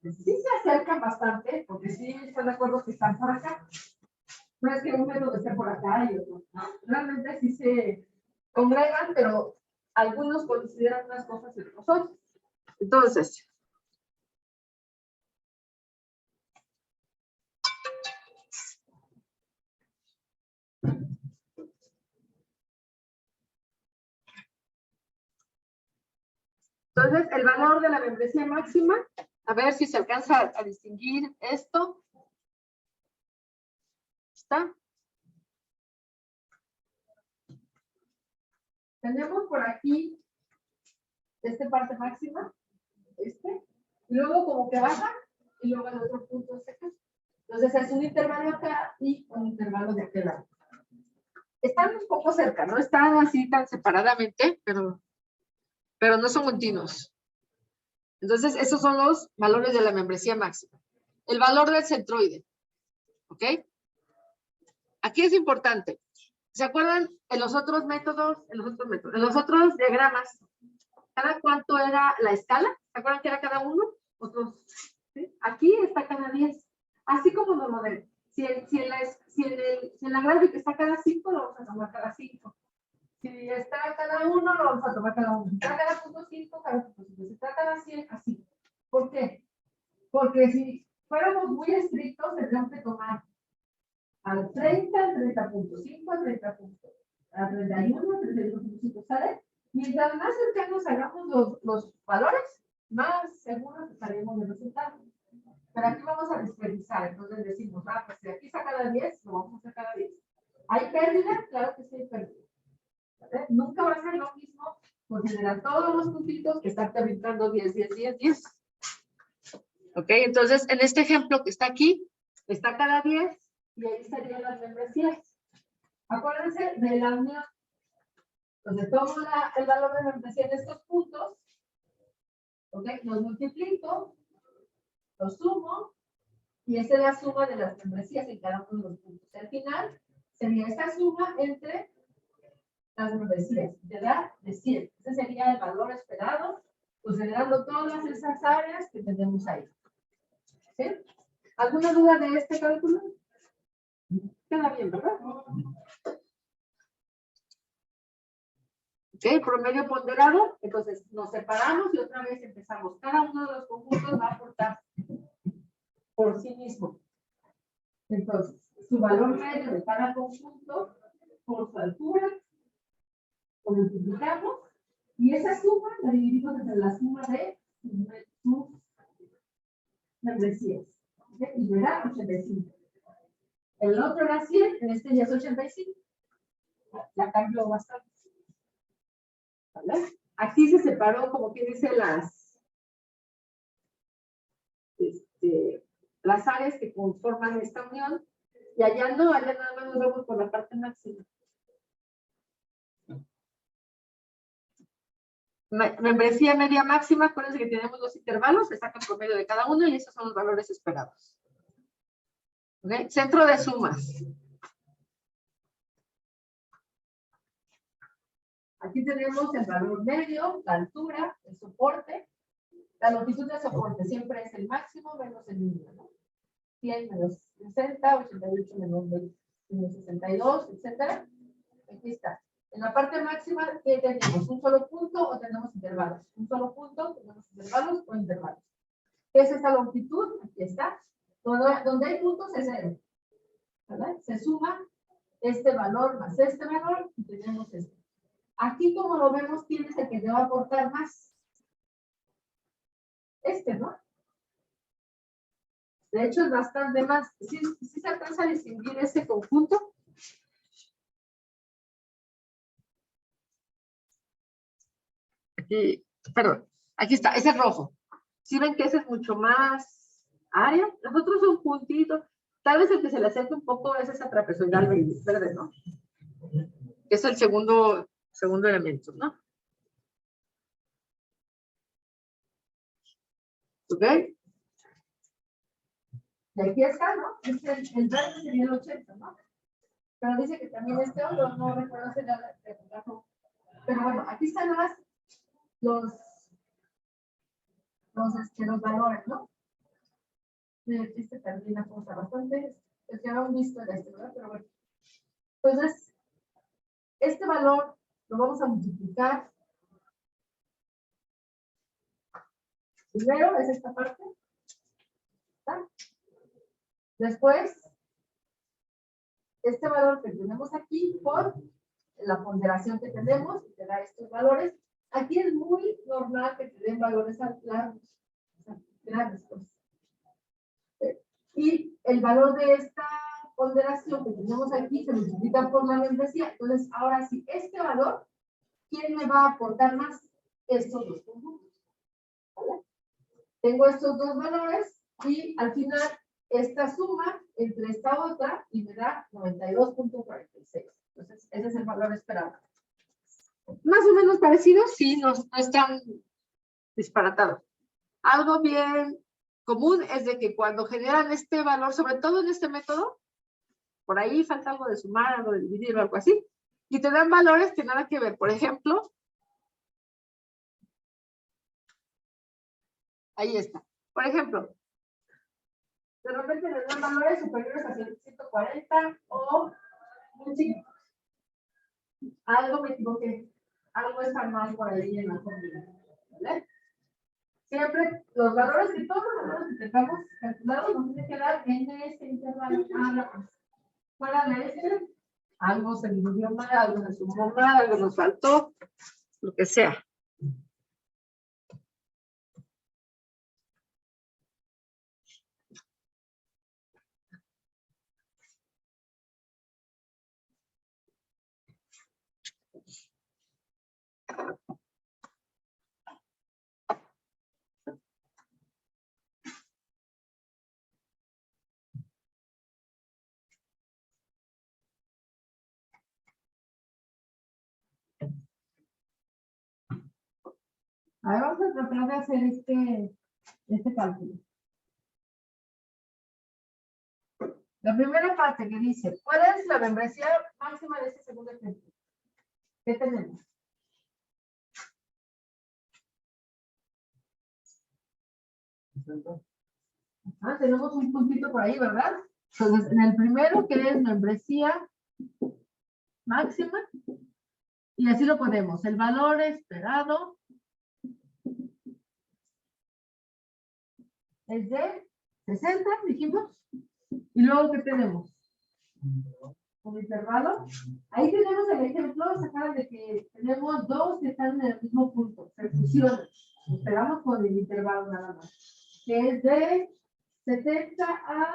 Sí se acercan bastante, porque sí están de acuerdo que están por acá. No es que un método esté por acá y otro. ¿No? Realmente sí se congregan, pero algunos consideran unas cosas y otros otras. Entonces, el valor de la membresía máxima, a ver si se alcanza a distinguir esto. ¿Está? Tenemos por aquí esta parte máxima, y luego como que baja, y luego el otro punto es acá. Entonces es un intervalo acá y un intervalo de aquel lado. Están un poco cerca, no están así tan separadamente, pero no son continuos. Entonces, esos son los valores de la membresía máxima. El valor del centroide. ¿Ok? Aquí es importante. ¿Se acuerdan en los otros métodos? En los otros diagramas, ¿cada cuánto era la escala? ¿Se acuerdan que era cada uno? Otros, ¿sí? Aquí está cada 10. Así como nos lo ven. Si en la gráfica está cada 5, lo vamos a tomar cada 5. Si está cada 1, lo vamos a tomar cada 1. Si está cada punto 5, cada punto 5. Si está cada 100, así. ¿Por qué? Porque si fuéramos muy estrictos, tendríamos que tomar al 30, al 30.5, al 30. A 31, 31.5, ¿sale? Mientras más cercanos hagamos los valores, más seguros estaremos del resultado. Pero aquí vamos a desperdiciar, entonces decimos, pues si aquí está cada 10, lo vamos a hacer cada 10. ¿Hay pérdida? Claro que sí hay pérdida. ¿Vale? Nunca va a ser lo mismo considerar todos los puntitos que estar arbitrando 10, 10, 10, 10. Ok, entonces en este ejemplo que está aquí, está cada 10 y ahí estarían las membresías. Acuérdense de la unión. Entonces tomo el valor de membresía de estos puntos, ok, los multiplico, los sumo, y esa es la suma de las membresías en cada uno de los puntos. Al final sería esta suma entre las membresías, te da de 100. Ese sería el valor esperado, considerando todas esas áreas que tenemos ahí. ¿Sí? ¿Alguna duda de este cálculo? Queda bien, ¿verdad? Ok, promedio ponderado. Entonces nos separamos y otra vez empezamos. Cada uno de los conjuntos va a aportar por sí mismo. Entonces, su valor medio de cada conjunto por su altura, lo multiplicamos y esa suma la dividimos entre la suma de sus membresías. ¿Ok? Y me da 85. El otro era 100, en este ya es 85. La cambio bastante. ¿Vale? Aquí se separó, como que dice, las áreas que conforman esta unión. Y allá no, allá nada más nos vemos por la parte máxima. Membresía media máxima, acuérdense que tenemos dos intervalos, se saca el promedio de cada uno y esos son los valores esperados. ¿Okay? Centro de sumas. Aquí tenemos el valor medio, la altura, el soporte. La longitud de soporte siempre es el máximo menos el mínimo, ¿no? 100 menos 60, 88 menos 20, menos 62, etcétera. Aquí está. En la parte máxima, ¿qué tenemos? ¿Un solo punto o tenemos intervalos? Un solo punto, tenemos intervalos o intervalos. ¿Qué es esta longitud? Aquí está. Donde hay puntos es cero. ¿Verdad? Se suma este valor más este valor y tenemos este. Aquí, como lo vemos, ¿quién es el que te va a aportar más? Este, ¿no? De hecho, es bastante más. ¿Sí se alcanza a distinguir ese conjunto? Aquí, perdón, aquí está, ese es rojo. ¿Sí ven que ese es mucho más área? Los otros son puntitos. Tal vez el que se le acerca un poco es esa trapezoidal verde, ¿no? Es el segundo elemento, ¿no? ¿Ok? Y aquí está, ¿no? El verde sería el 80, ¿no? Pero dice que también este otro, no recuerdo si era el rojo. Pero bueno, aquí están los valores, ¿no? Este también aporta bastante. Es que habíamos visto en este, ¿verdad? Pero bueno. Entonces, este valor lo vamos a multiplicar. Primero es esta parte. ¿Está? Después, este valor que tenemos aquí por la ponderación que tenemos, y te da estos valores. Aquí es muy normal que te den valores largos, grandes, pues. Y el valor de esta ponderación que tenemos aquí se multiplica por la membresía. Entonces, ahora sí, este valor, ¿quién me va a aportar más? Estos dos conjuntos. ¿Vale? Tengo estos dos valores y al final esta suma entre esta otra y me da 92.46. Entonces, ese es el valor esperado. Más o menos parecido, sí, no están disparatados. Algo bien común es de que cuando generan este valor, sobre todo en este método, por ahí falta algo de sumar, algo de dividir o algo así, y te dan valores que nada que ver. Por ejemplo, ahí está. Por ejemplo, de repente les dan valores superiores a 140 o muy chiquitos. Algo me equivoqué. Algo está mal por ahí en la fórmula. ¿Vale? Siempre los valores que todos los valores que tengamos calculados nos tienen que dar en este intervalo. Fuera de este, algo se dividió mal, algo se sumó mal, algo nos faltó, lo que sea. Ahora vamos a tratar de hacer este cálculo. La primera parte que dice, ¿cuál es la membresía máxima de este segundo ejemplo? ¿Qué tenemos? Tenemos un puntito por ahí, ¿verdad? Entonces, en el primero, que es membresía máxima, y así lo ponemos, el valor esperado es de 60, dijimos, y luego, ¿qué tenemos? Un intervalo. Ahí tenemos el ejemplo, se acuerdan de que tenemos dos que están en el mismo punto, se fusionan. Esperamos con el intervalo nada más, que es de 70 a...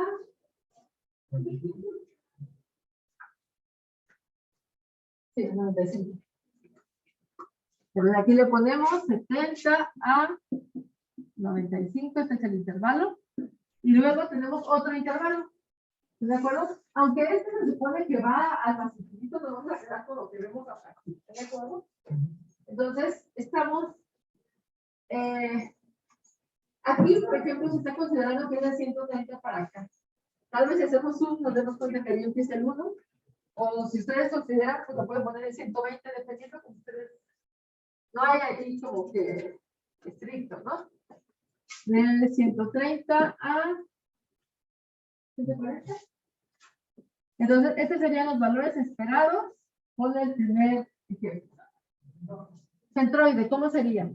Sí, 95. Pero aquí le ponemos 70 a 95, este es el intervalo. Y luego tenemos otro intervalo. ¿De acuerdo? Aunque este se supone que va al más infinito, nos vamos a quedar con lo que vemos hasta aquí. ¿De acuerdo? Entonces, estamos... aquí, por ejemplo, se está considerando que es de 130 para acá. Tal vez si hacemos zoom nos demos cuenta que ahí empieza el 1. O si ustedes consideran, pues lo pueden poner en 120, dependiendo que ustedes... No hay aquí como que estricto, ¿no? De 130 a 140. Entonces, estos serían los valores esperados con el primer ejemplo. Centroide, ¿cómo sería?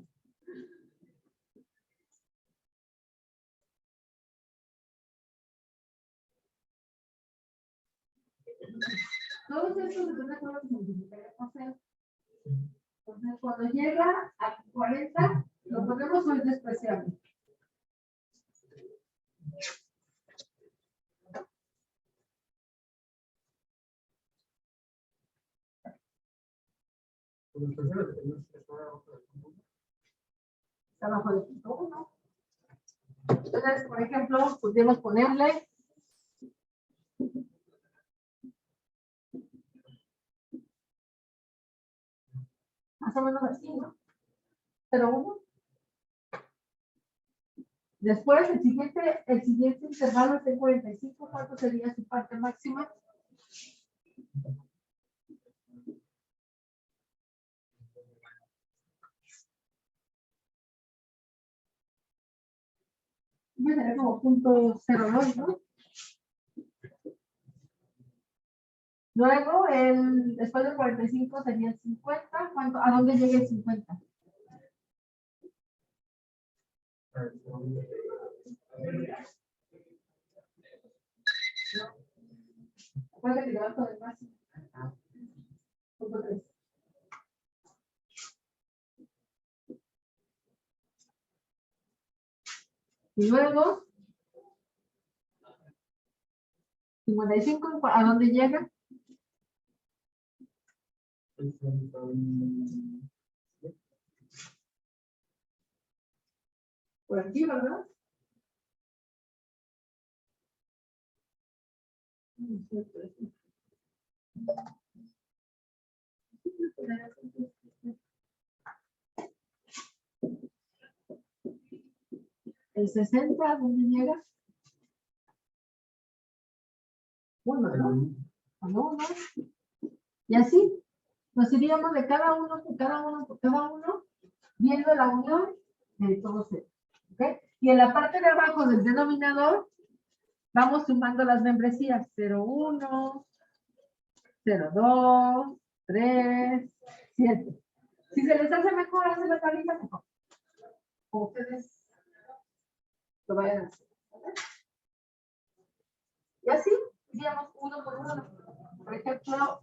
Todos estos se van a multiplicar por 0. Entonces, cuando llega a 40, lo ponemos hoy despreciable. Está abajo del punto 1. Entonces, por ejemplo, podríamos ponerle más o menos así, ¿no? 0,1. Después, el siguiente intervalo es de 45. ¿Cuánto sería su parte máxima? Sería como 0.02, ¿no? Luego, después del 45 sería el 50. ¿A dónde llega el 50? Acuérdate que le vas con el máximo. Punto 3. Y luego, 55, ¿a dónde llega? Por aquí, ¿verdad? El 60, ¿a dónde llega? 1, ¿no? Al 1. Y así, nos iríamos de cada uno, por cada uno, por cada uno, viendo la unión de todos ellos. ¿Ok? Y en la parte de abajo del denominador, vamos sumando las membresías. 0,1, 0,2, 3, 7. Si se les hace mejor, hacen la tablita mejor. Como ustedes lo vayan a hacer. ¿Okay? Y así, iríamos uno por uno. Por ejemplo,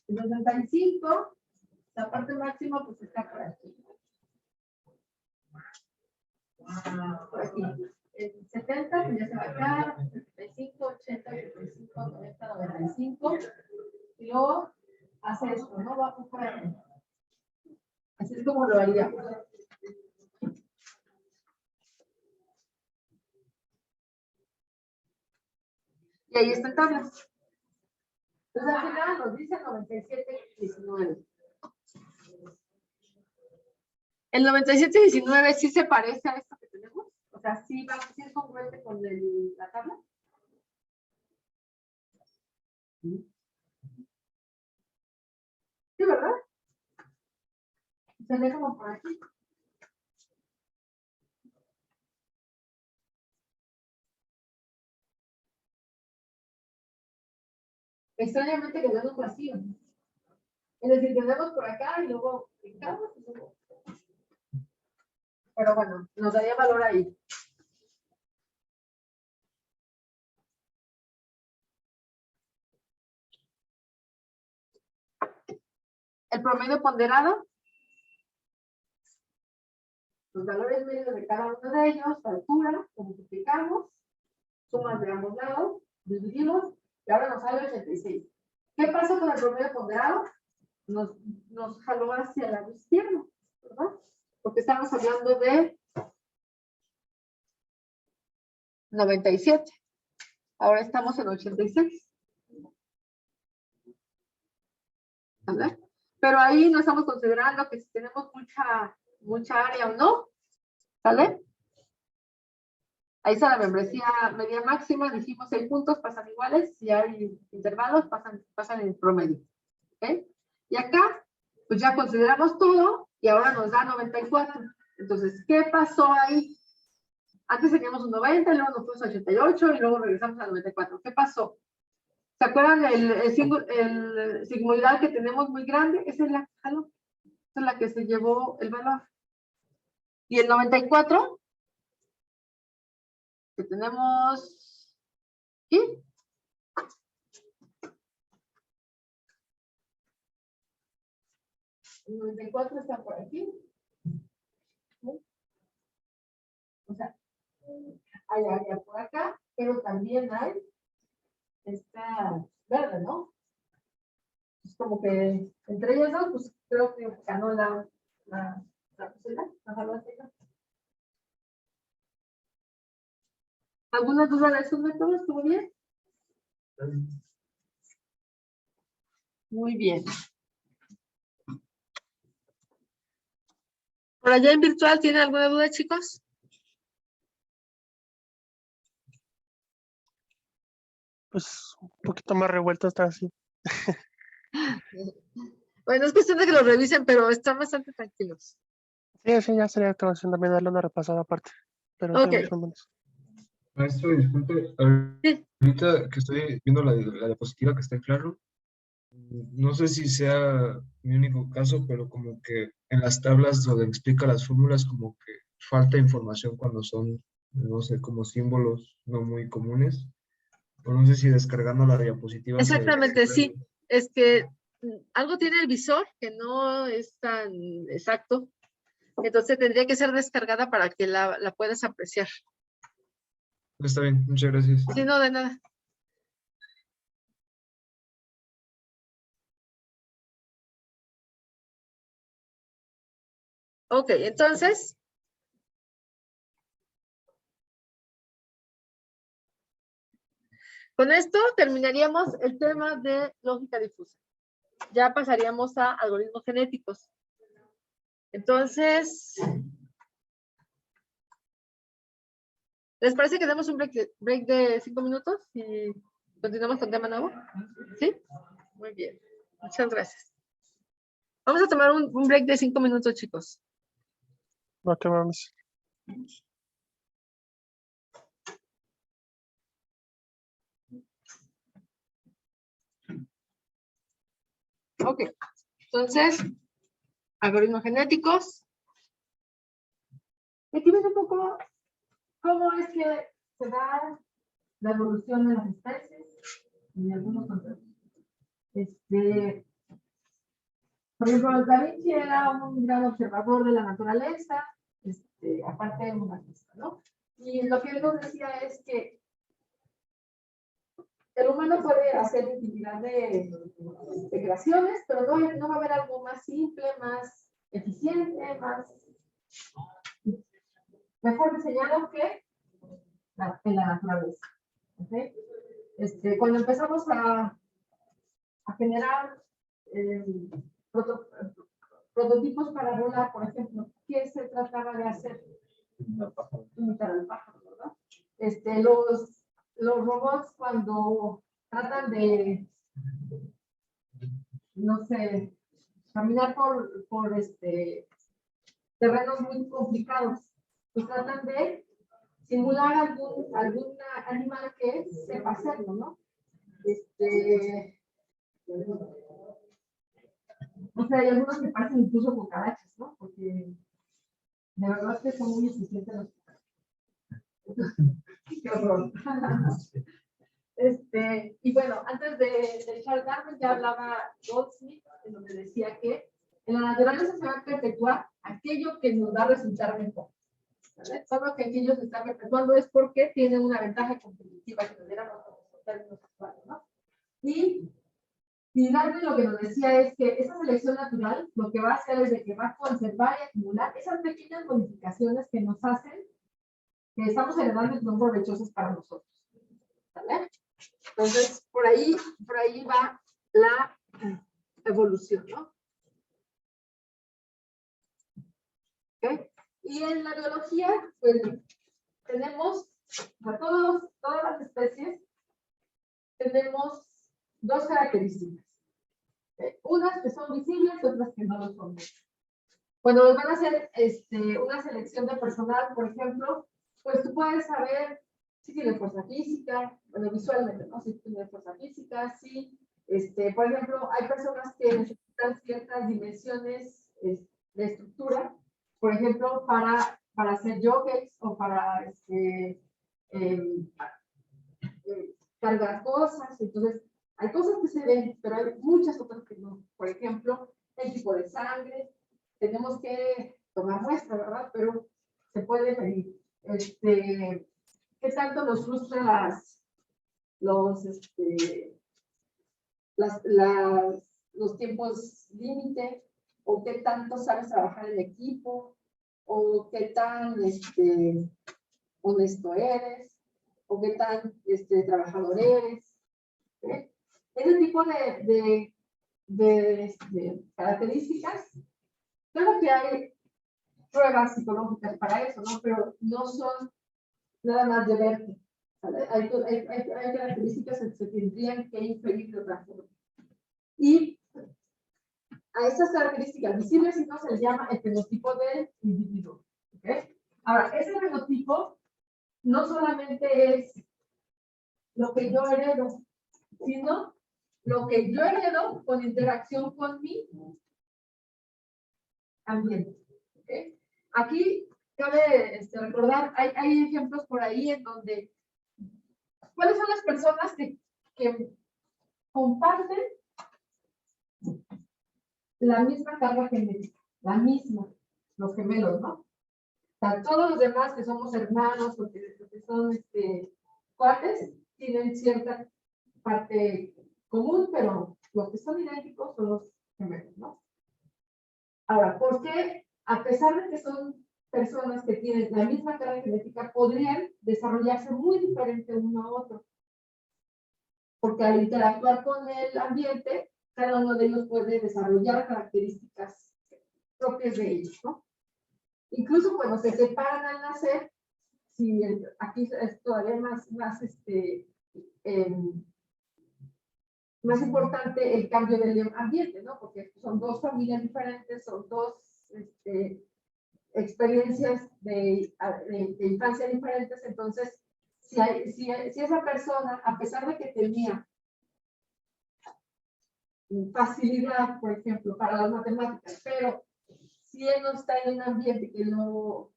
el 95, la parte máxima pues está por aquí. Por aquí. El 70, pues ya se va acá. 75, 80, 85, 90, 95. Y luego hace esto, ¿no? Va por aquí. Así es como lo haría. Y ahí están tablas. Entonces al final nos dice 97-19. El 97-19 sí se parece a esto que tenemos. O sea, sí es congruente con la tabla. Sí, ¿verdad? Se ve como por aquí. Extrañamente quedamos vacíos. Es decir, quedamos por acá y luego picamos y luego. Pero bueno, nos daría valor ahí. El promedio ponderado. Los valores medios de cada uno de ellos, la altura, lo multiplicamos. sumas de ambos lados, dividimos, y ahora nos sale 86. ¿Qué pasa con el promedio ponderado? Nos jaló hacia el lado izquierdo, ¿verdad? Porque estamos hablando de 97. Ahora estamos en 86. ¿Vale? Pero ahí no estamos considerando que si tenemos mucha área o no. ¿Sale? Ahí está la membresía media máxima. Dijimos 6 puntos pasan iguales. Si hay intervalos, pasan en promedio. ¿Ok? Y acá, pues ya consideramos todo y ahora nos da 94. Entonces, ¿qué pasó ahí? Antes teníamos un 90, luego nos fuimos a 88 y luego regresamos a 94. ¿Qué pasó? ¿Se acuerdan el sigmoidal que tenemos muy grande? Esa es la que jaló. Esa es la que se llevó el valor. Y el 94, que tenemos aquí. El 94 está por aquí. O sea, hay área por acá, pero también hay esta verde, ¿no? Es como que entre ellas dos, pues creo que ganó la posibilidad. ¿Alguna duda de esos métodos? ¿Estuvo bien? Muy bien. ¿Por allá en virtual tienen alguna duda, chicos? Pues un poquito más revuelto está así. Bueno, es cuestión de que lo revisen, pero están bastante tranquilos. Sí, ya sería aclaración también darle una repasada aparte. Pero Ok. tenemos un menos. Maestro, disculpe, Sí. ahorita que estoy viendo la diapositiva que está en claro, no sé si sea mi único caso, pero como que en las tablas donde explica las fórmulas como que falta información cuando son, no sé, como símbolos no muy comunes. O no sé si descargando la diapositiva Exactamente, sí. Es que algo tiene el visor que no es tan exacto. Entonces tendría que ser descargada para que la puedas apreciar. Está bien, muchas gracias. Sí, no, de nada. Ok, entonces. Con esto terminaríamos el tema de lógica difusa. Ya pasaríamos a algoritmos genéticos. Entonces, ¿les parece que demos un break de 5 minutos y continuamos con tema nuevo? ¿Sí? Muy bien. Muchas gracias. Vamos a tomar un break de 5 minutos, chicos. No te vamos. Ok. Entonces, algoritmos genéticos. Aquí ves un poco cómo es que se da la evolución de las especies y algunos conceptos. Por ejemplo, Da Vinci era un gran observador de la naturaleza, aparte de un artista, ¿no? Y lo que él nos decía es que el humano puede hacer infinidad de creaciones, pero no va a haber algo más simple, más eficiente, mejor diseñado que en la naturaleza. ¿Okay? Cuando empezamos a generar prototipos para volar, por ejemplo, ¿qué se trataba de hacer? Imitar al pájaro, ¿verdad? Los robots cuando tratan de, no sé, caminar por terrenos muy complicados, pues tratan de simular algún animal que sepa hacerlo, ¿no? O sea, hay algunos que parecen incluso cucarachas, ¿no? Porque de verdad que son muy eficientes los cucarachas. Qué horror. Y bueno, antes de Charles Darwin ya hablaba Goldsmith, en donde decía que en la naturaleza se va a perpetuar aquello que nos va a resultar mejor. ¿vale? Solo que aquí ellos están efectuando es porque tienen una ventaja competitiva que tuviéramos en términos actuales, ¿no? Y Darwin lo que nos decía es que esa selección natural lo que va a hacer es de que va a conservar y acumular esas pequeñas modificaciones que nos hacen que estamos heredando y son provechosas para nosotros. ¿Vale? Entonces, por ahí va la evolución, ¿no? ¿Okay? Y en la biología, pues, tenemos a todas las especies, tenemos dos características. Unas que son visibles y otras que no lo son. Cuando nos van a hacer una selección de personal, por ejemplo, pues tú puedes saber si tiene fuerza física, bueno, visualmente, ¿no? Si tiene fuerza física, si, por ejemplo, hay personas que necesitan ciertas dimensiones de estructura, por ejemplo, para hacer jockeys o para cargar cosas. Entonces, hay cosas que se ven, pero hay muchas otras que no. Por ejemplo, el tipo de sangre. Tenemos que tomar muestra, ¿verdad? Pero se puede medir. ¿Qué tanto nos frustra los tiempos límite? ¿O qué tanto sabes trabajar en equipo? ¿O qué tan honesto eres? ¿O qué tan trabajador eres? ¿Sí? Ese tipo de características. Claro que hay pruebas psicológicas para eso, ¿no? Pero no son nada más de verte. ¿Vale? Hay características que se tendrían que inferir de otra forma. Y a esas características visibles y no se les llama el fenotipo del individuo. ¿Okay? Ahora, ese fenotipo no solamente es lo que yo heredo, sino lo que yo heredo con interacción con mi ambiente. ¿Okay? Aquí cabe recordar, hay ejemplos por ahí en donde, ¿cuáles son las personas que comparten la misma carga genética? La misma, los gemelos, ¿no? O sea, todos los demás que somos hermanos o que son cuates, tienen cierta parte común, pero los que son idénticos son los gemelos, ¿no? Ahora, ¿por qué, a pesar de que son personas que tienen la misma carga genética, podrían desarrollarse muy diferente uno a otro? Porque al interactuar con el ambiente, cada uno de ellos puede desarrollar características propias de ellos, ¿no? Incluso cuando se separan al nacer, si aquí es todavía más importante el cambio del ambiente, ¿no? Porque son dos familias diferentes, son dos experiencias de infancia diferentes. Entonces, si esa persona, a pesar de que tenía facilidad, por ejemplo, para las matemáticas, pero si él no está en un ambiente que lo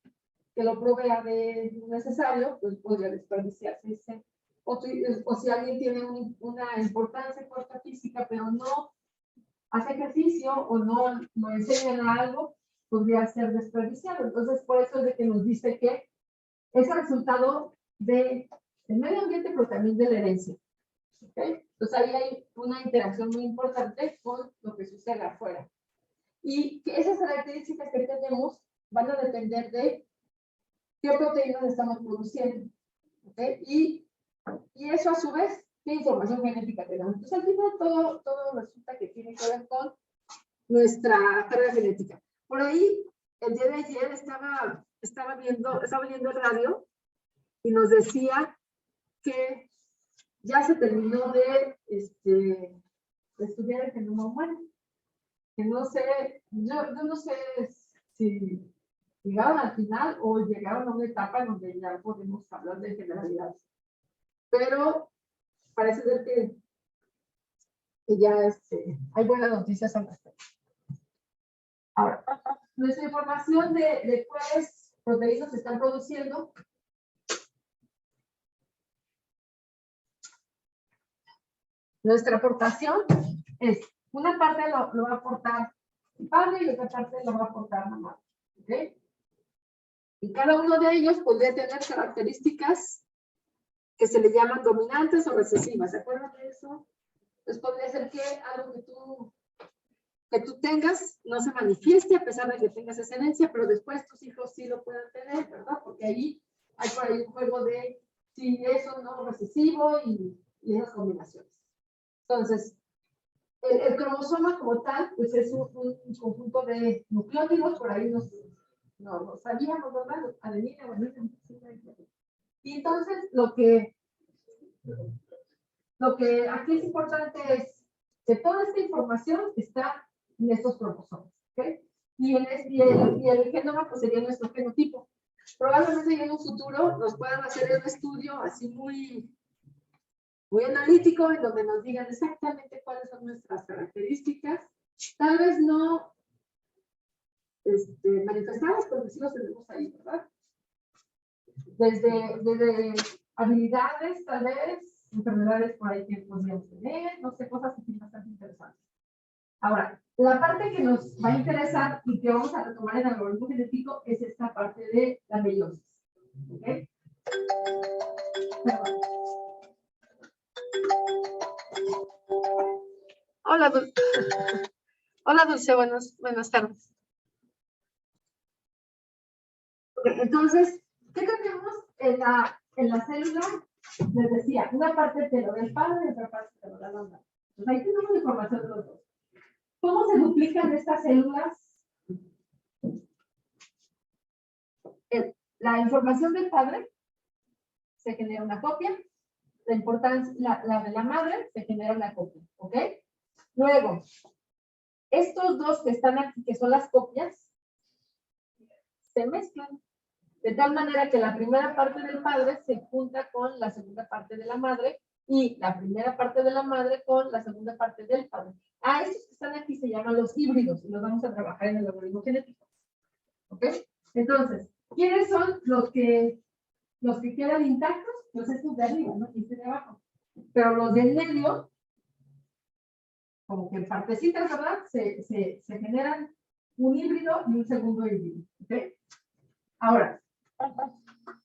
provea de lo necesario, pues podría desperdiciarse ese. O si alguien tiene una importancia en fuerza física, pero no hace ejercicio o no lo enseñan a algo, podría ser desperdiciado. Entonces, por eso es de que nos dice que es el resultado del medio ambiente, pero también de la herencia. ¿Okay? Entonces, ahí hay una interacción muy importante con lo que sucede afuera. Y que esas características que tenemos van a depender de qué proteínas estamos produciendo. ¿Okay? Y eso, a su vez, qué información genética tenemos. Entonces, al final, todo resulta que tiene que ver con nuestra carga genética. Por ahí, el día de ayer estaba viendo el radio y nos decía que ya se terminó de estudiar el genoma humano. Que no sé, yo no sé si llegaron al final o llegaron a una etapa en donde ya podemos hablar de generalidades. Pero parece ser que ya hay buenas noticias al respecto. Ahora, nuestra información de cuáles proteínas se están produciendo. Nuestra aportación es, una parte lo va a aportar el padre y otra parte lo va a aportar mamá. ¿Okay? Y cada uno de ellos podría tener características que se le llaman dominantes o recesivas. ¿Se acuerdan de eso? Entonces podría ser que algo que tú tengas no se manifieste a pesar de que tengas esa herencia, pero después tus hijos sí lo puedan tener, ¿verdad? Porque ahí hay por ahí un juego de si eso no recesivo y esas combinaciones. Entonces, el cromosoma como tal, pues es un conjunto de nucleótidos, por ahí nos sabíamos, ¿verdad? Adenina, guanina, y entonces lo que aquí es importante es que toda esta información está en estos cromosomas, ¿ok? Y el genoma pues sería nuestro genotipo. Probablemente en un futuro nos puedan hacer un estudio así muy analítico en donde nos digan exactamente cuáles son nuestras características. Tal vez no manifestadas, porque sí los tenemos ahí, ¿verdad? Desde habilidades, tal vez, enfermedades por ahí que podríamos tener, no sé, cosas así bastante interesantes. Ahora, la parte que nos va a interesar y que vamos a retomar en el algoritmo genético es esta parte de la meiosis. ¿Ok? Hola, Dulce. Hola, Dulce, buenas tardes. Entonces, ¿qué tenemos en la célula? Les decía, una parte te lo da el padre y otra parte te lo da la madre. Pues ahí tenemos información de los dos. ¿Cómo se duplican estas células? La información del padre se genera una copia. La de la madre se genera una copia. ¿Ok? Luego, estos dos que están aquí, que son las copias, se mezclan. De tal manera que la primera parte del padre se junta con la segunda parte de la madre y la primera parte de la madre con la segunda parte del padre. Estos que están aquí se llaman los híbridos y los vamos a trabajar en el algoritmo genético. ¿Ok? Entonces, ¿quiénes son los que quedan intactos? Pues estos de arriba, ¿no? Y este de abajo. Pero los del medio, como que en partecitas, ¿verdad? Se generan un híbrido y un segundo híbrido. ¿Ok? Ahora,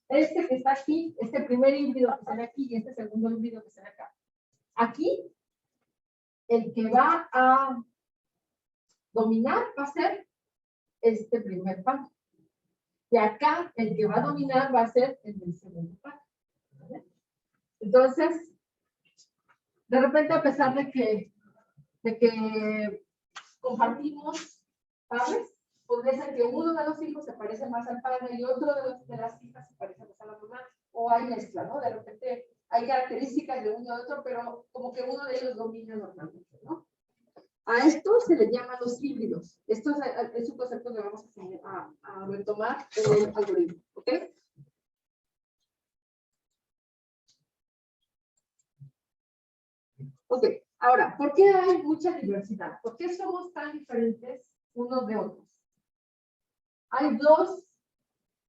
este que está aquí, este primer híbrido que se ve aquí y este segundo híbrido que se ve acá. Aquí, el que va a dominar va a ser este primer par. Y acá, el que va a dominar va a ser el del segundo par. ¿Vale? Entonces, de repente, a pesar de que compartimos padres, podría ser que uno de los hijos se parece más al padre y otro de las hijas se parece más a la mamá. O hay mezcla, ¿no? De repente hay características de uno de otro, pero como que uno de ellos domina normalmente, ¿no? A esto se le llama los híbridos. Esto es un concepto que vamos a retomar en el algoritmo, ¿ok? Ok, ahora, ¿por qué hay mucha diversidad? ¿Por qué somos tan diferentes unos de otros? Hay dos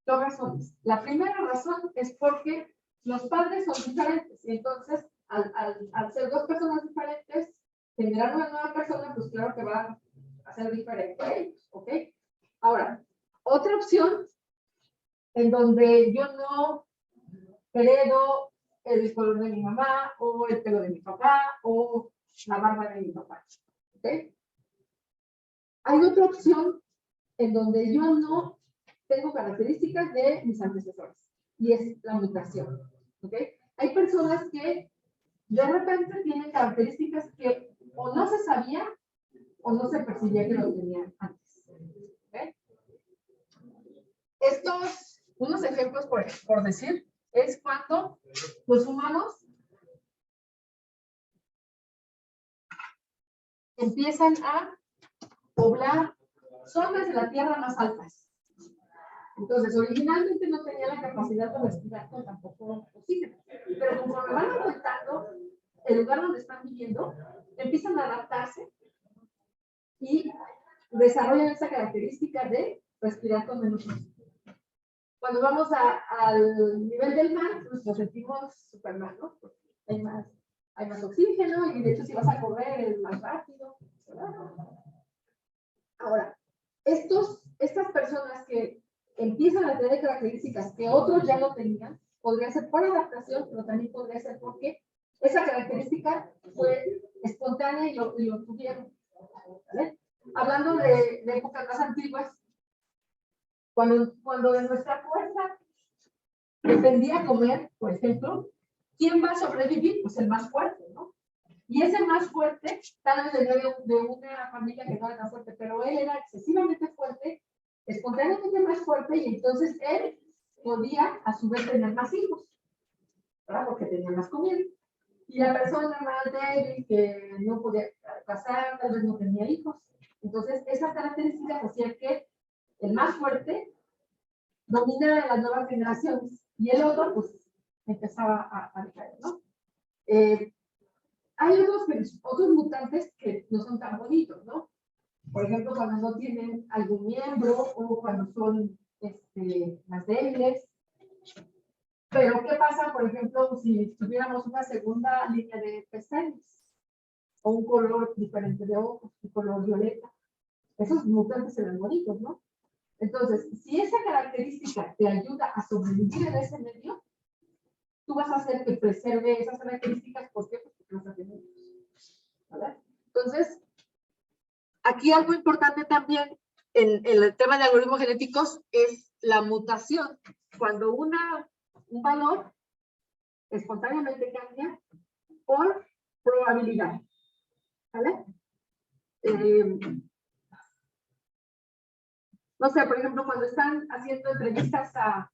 razones. La primera razón es porque los padres son diferentes y entonces al ser dos personas diferentes, generar una nueva persona, pues claro que va a ser diferente a ellos, ¿ok? Ahora, otra opción en donde yo no heredo el color de mi mamá o el pelo de mi papá o la barba de mi papá, ¿ok? Hay otra opción en donde yo no tengo características de mis antecesores y es la mutación, ¿ok? Hay personas que de repente tienen características que o no se sabía o no se percibía que lo tenían antes, ¿ok? Estos, unos ejemplos por decir, es cuando los humanos empiezan a poblar zonas de la Tierra más altas. Entonces, originalmente no tenía la capacidad de respirar con tampoco oxígeno, pero conforme van aumentando el lugar donde están viviendo, empiezan a adaptarse y desarrollan esa característica de respirar con menos oxígeno. Cuando vamos al nivel del mar, pues nos sentimos súper mal, ¿no? Porque hay más oxígeno y de hecho si vas a correr es más rápido, ¿verdad? Ahora, estas personas que empiezan a tener características que otros ya no tenían, podría ser por adaptación, pero también podría ser porque esa característica fue espontánea y lo tuvieron. ¿Vale? Hablando de épocas más antiguas, cuando de nuestra fuerza dependía comer, por ejemplo, ¿quién va a sobrevivir? Pues el más fuerte, ¿no? Y ese más fuerte, tal vez venía de una familia que no era tan fuerte, pero él era excesivamente fuerte, espontáneamente más fuerte, y entonces él podía a su vez tener más hijos, ¿verdad? Porque tenía más comida. Y la persona más débil que no podía casar, tal vez no tenía hijos. Entonces, esas características hacían que el más fuerte dominara las nuevas generaciones y el otro, pues, empezaba a decaer, ¿no? Hay otros mutantes que no son tan bonitos, ¿no? Por ejemplo, cuando no tienen algún miembro o cuando son más débiles. Pero, ¿qué pasa, por ejemplo, si tuviéramos una segunda línea de pestañas o un color diferente de ojos, un color violeta? Esos mutantes se ven bonitos, ¿no? Entonces, si esa característica te ayuda a sobrevivir en ese medio, tú vas a hacer que preserve esas características. ¿Por qué? Porque vas a tener. ¿Vale? Entonces, aquí algo importante también en el tema de algoritmos genéticos es la mutación. Cuando un valor espontáneamente cambia por probabilidad. ¿Vale? No sé, por ejemplo, cuando están haciendo entrevistas a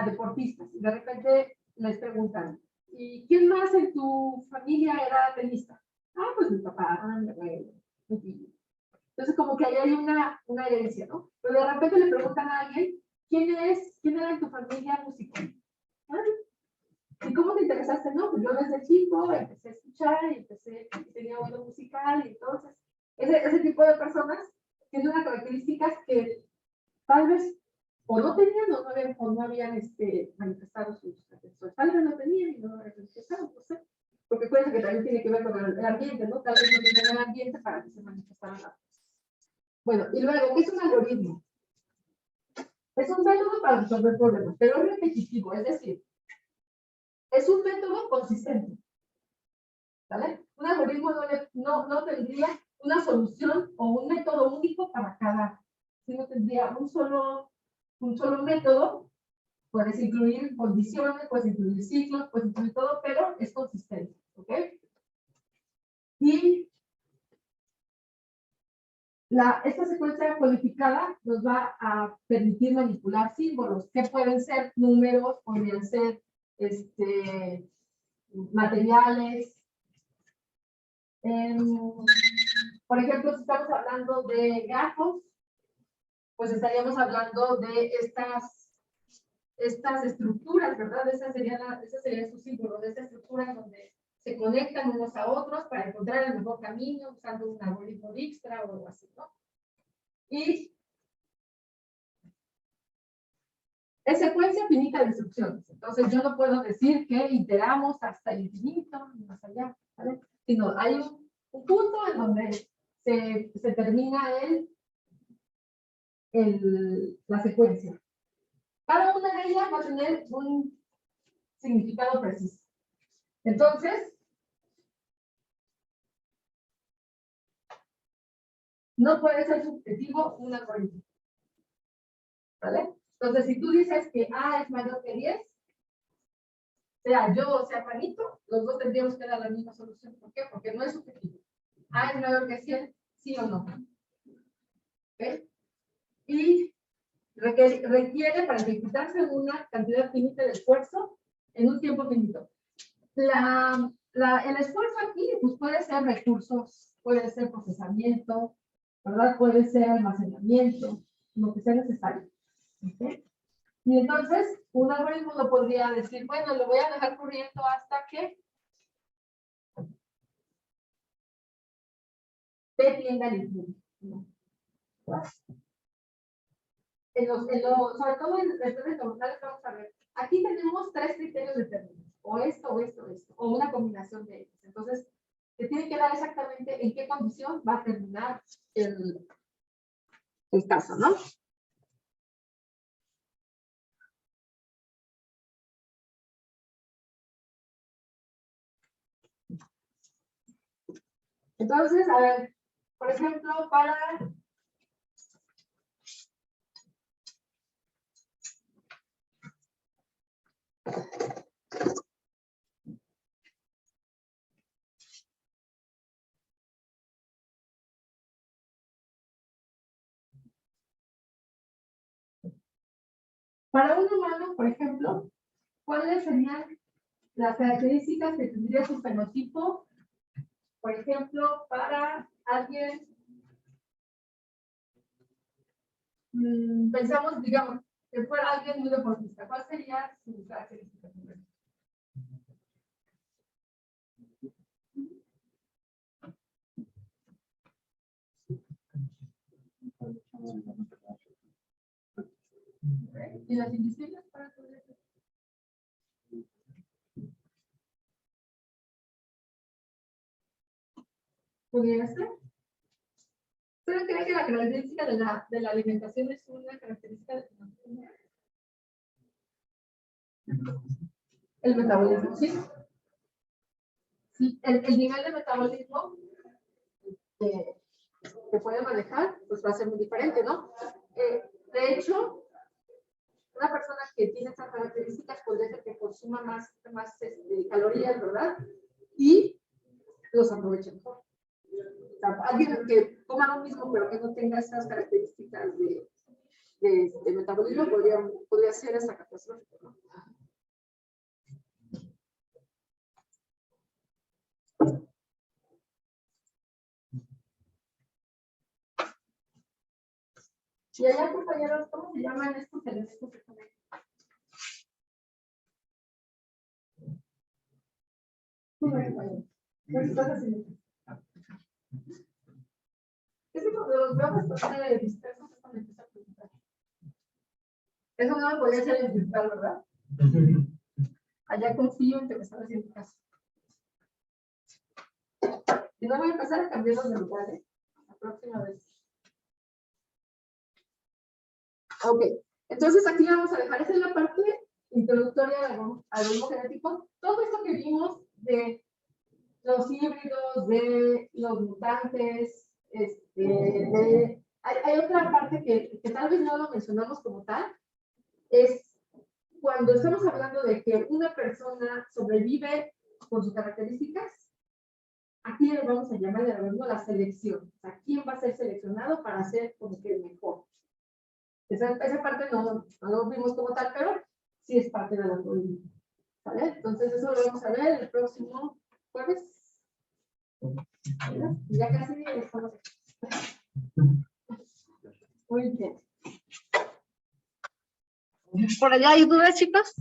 deportistas y de repente les preguntan, ¿y quién más en tu familia era tenista? Ah, pues mi papá, mi abuelo, mi tío. Entonces, como que ahí hay una herencia, ¿no? Pero de repente le preguntan a alguien, ¿quién era en tu familia músico? ¿Ah? ¿Y cómo te interesaste? No, pues yo desde chico empecé a escuchar y tenía oído musical, y entonces, ese tipo de personas tienen unas características que tal vez o no tenían o no habían manifestado sus atenciones. Tal vez no tenían y no lo habían manifestado, no sé. Porque acuérdense que también tiene que ver con el ambiente, ¿no? Tal vez no tenían el ambiente para que se manifestaran las cosas. Bueno, y luego, ¿qué es un algoritmo? Es un método para resolver problemas, pero es repetitivo, es decir, es un método consistente. ¿Vale? Un algoritmo no tendría una solución o un método único para cada, sino tendría un solo método. Puedes incluir condiciones, puedes incluir ciclos, puedes incluir todo, pero es consistente. ¿Ok? Y esta secuencia codificada nos va a permitir manipular símbolos, que pueden ser números, podrían ser materiales. Por ejemplo, si estamos hablando de grafos, pues estaríamos hablando de estas estructuras, ¿verdad? Esas serían sus símbolos, de estas estructuras donde se conectan unos a otros para encontrar el mejor camino usando un algoritmo Dijkstra o algo así, ¿no? Y es secuencia finita de instrucciones. Entonces, yo no puedo decir que iteramos hasta el infinito y más allá, ¿vale? Sino hay un punto en donde se termina la secuencia. Cada una de ellas va a tener un significado preciso. Entonces, no puede ser subjetivo un algoritmo. ¿Vale? Entonces, si tú dices que A es mayor que 10, sea yo o sea Juanito, los dos tendríamos que dar la misma solución. ¿Por qué? Porque no es subjetivo. A es mayor que 100, sí o no. ¿Okay? Y requiere para ejecutarse una cantidad finita de esfuerzo en un tiempo finito. El esfuerzo aquí pues puede ser recursos, puede ser procesamiento, ¿verdad? Puede ser almacenamiento, lo que sea necesario. ¿Okay? Y entonces, un algoritmo lo podría decir, bueno, lo voy a dejar corriendo hasta que T tienda al infinito. Sobre todo en redes neuronales, vamos a ver, aquí tenemos 3 criterios determinados, o esto, o esto, o esto, o una combinación de ellos. Entonces, te tiene que dar exactamente en qué condición va a terminar el caso, ¿no? Entonces, a ver, por ejemplo, para un humano, por ejemplo, ¿cuáles serían las características que tendría su fenotipo? Por ejemplo, para alguien, pensamos, digamos, que fuera alguien muy deportista, ¿cuál sería su característica? ¿Y las indisciplinas para poder hacer? ¿Podría ser? ¿Ustedes creen que la característica de la alimentación es una característica de la el metabolismo? Sí. Sí, el nivel de metabolismo que puede manejar, pues va a ser muy diferente, ¿no? De hecho, una persona que tiene estas características puede ser que consuma más calorías, ¿verdad? Y los aproveche mejor. O sea, alguien que coma lo mismo, pero que no tenga estas características de metabolismo, podría ser esta catastrófico, ¿no? Y allá, compañeros, ¿cómo se llaman estos elementos que están ahí? Es que cuando los veo bastante dispersos es cuando empiezo a preguntar. Eso no me podría hacer en virtual, ¿verdad? Allá confío en que me están haciendo caso. Y no voy a empezar a cambiarlos de lugar, ¿eh? La próxima vez. Ok, entonces aquí vamos a dejar, esa es la parte introductoria al algoritmo genético. Todo esto que vimos de los híbridos, de los mutantes, hay otra parte que tal vez no lo mencionamos como tal, es cuando estamos hablando de que una persona sobrevive con sus características, aquí le vamos a llamar el algoritmo la selección. O sea, ¿quién va a ser seleccionado para ser como que el mejor? Esa parte no lo vimos como tal, pero sí es parte del algoritmo. ¿Vale? Entonces eso lo vamos a ver el próximo jueves. Ya casi estamos aquí. Muy bien. ¿Por allá hay dudas, chicos?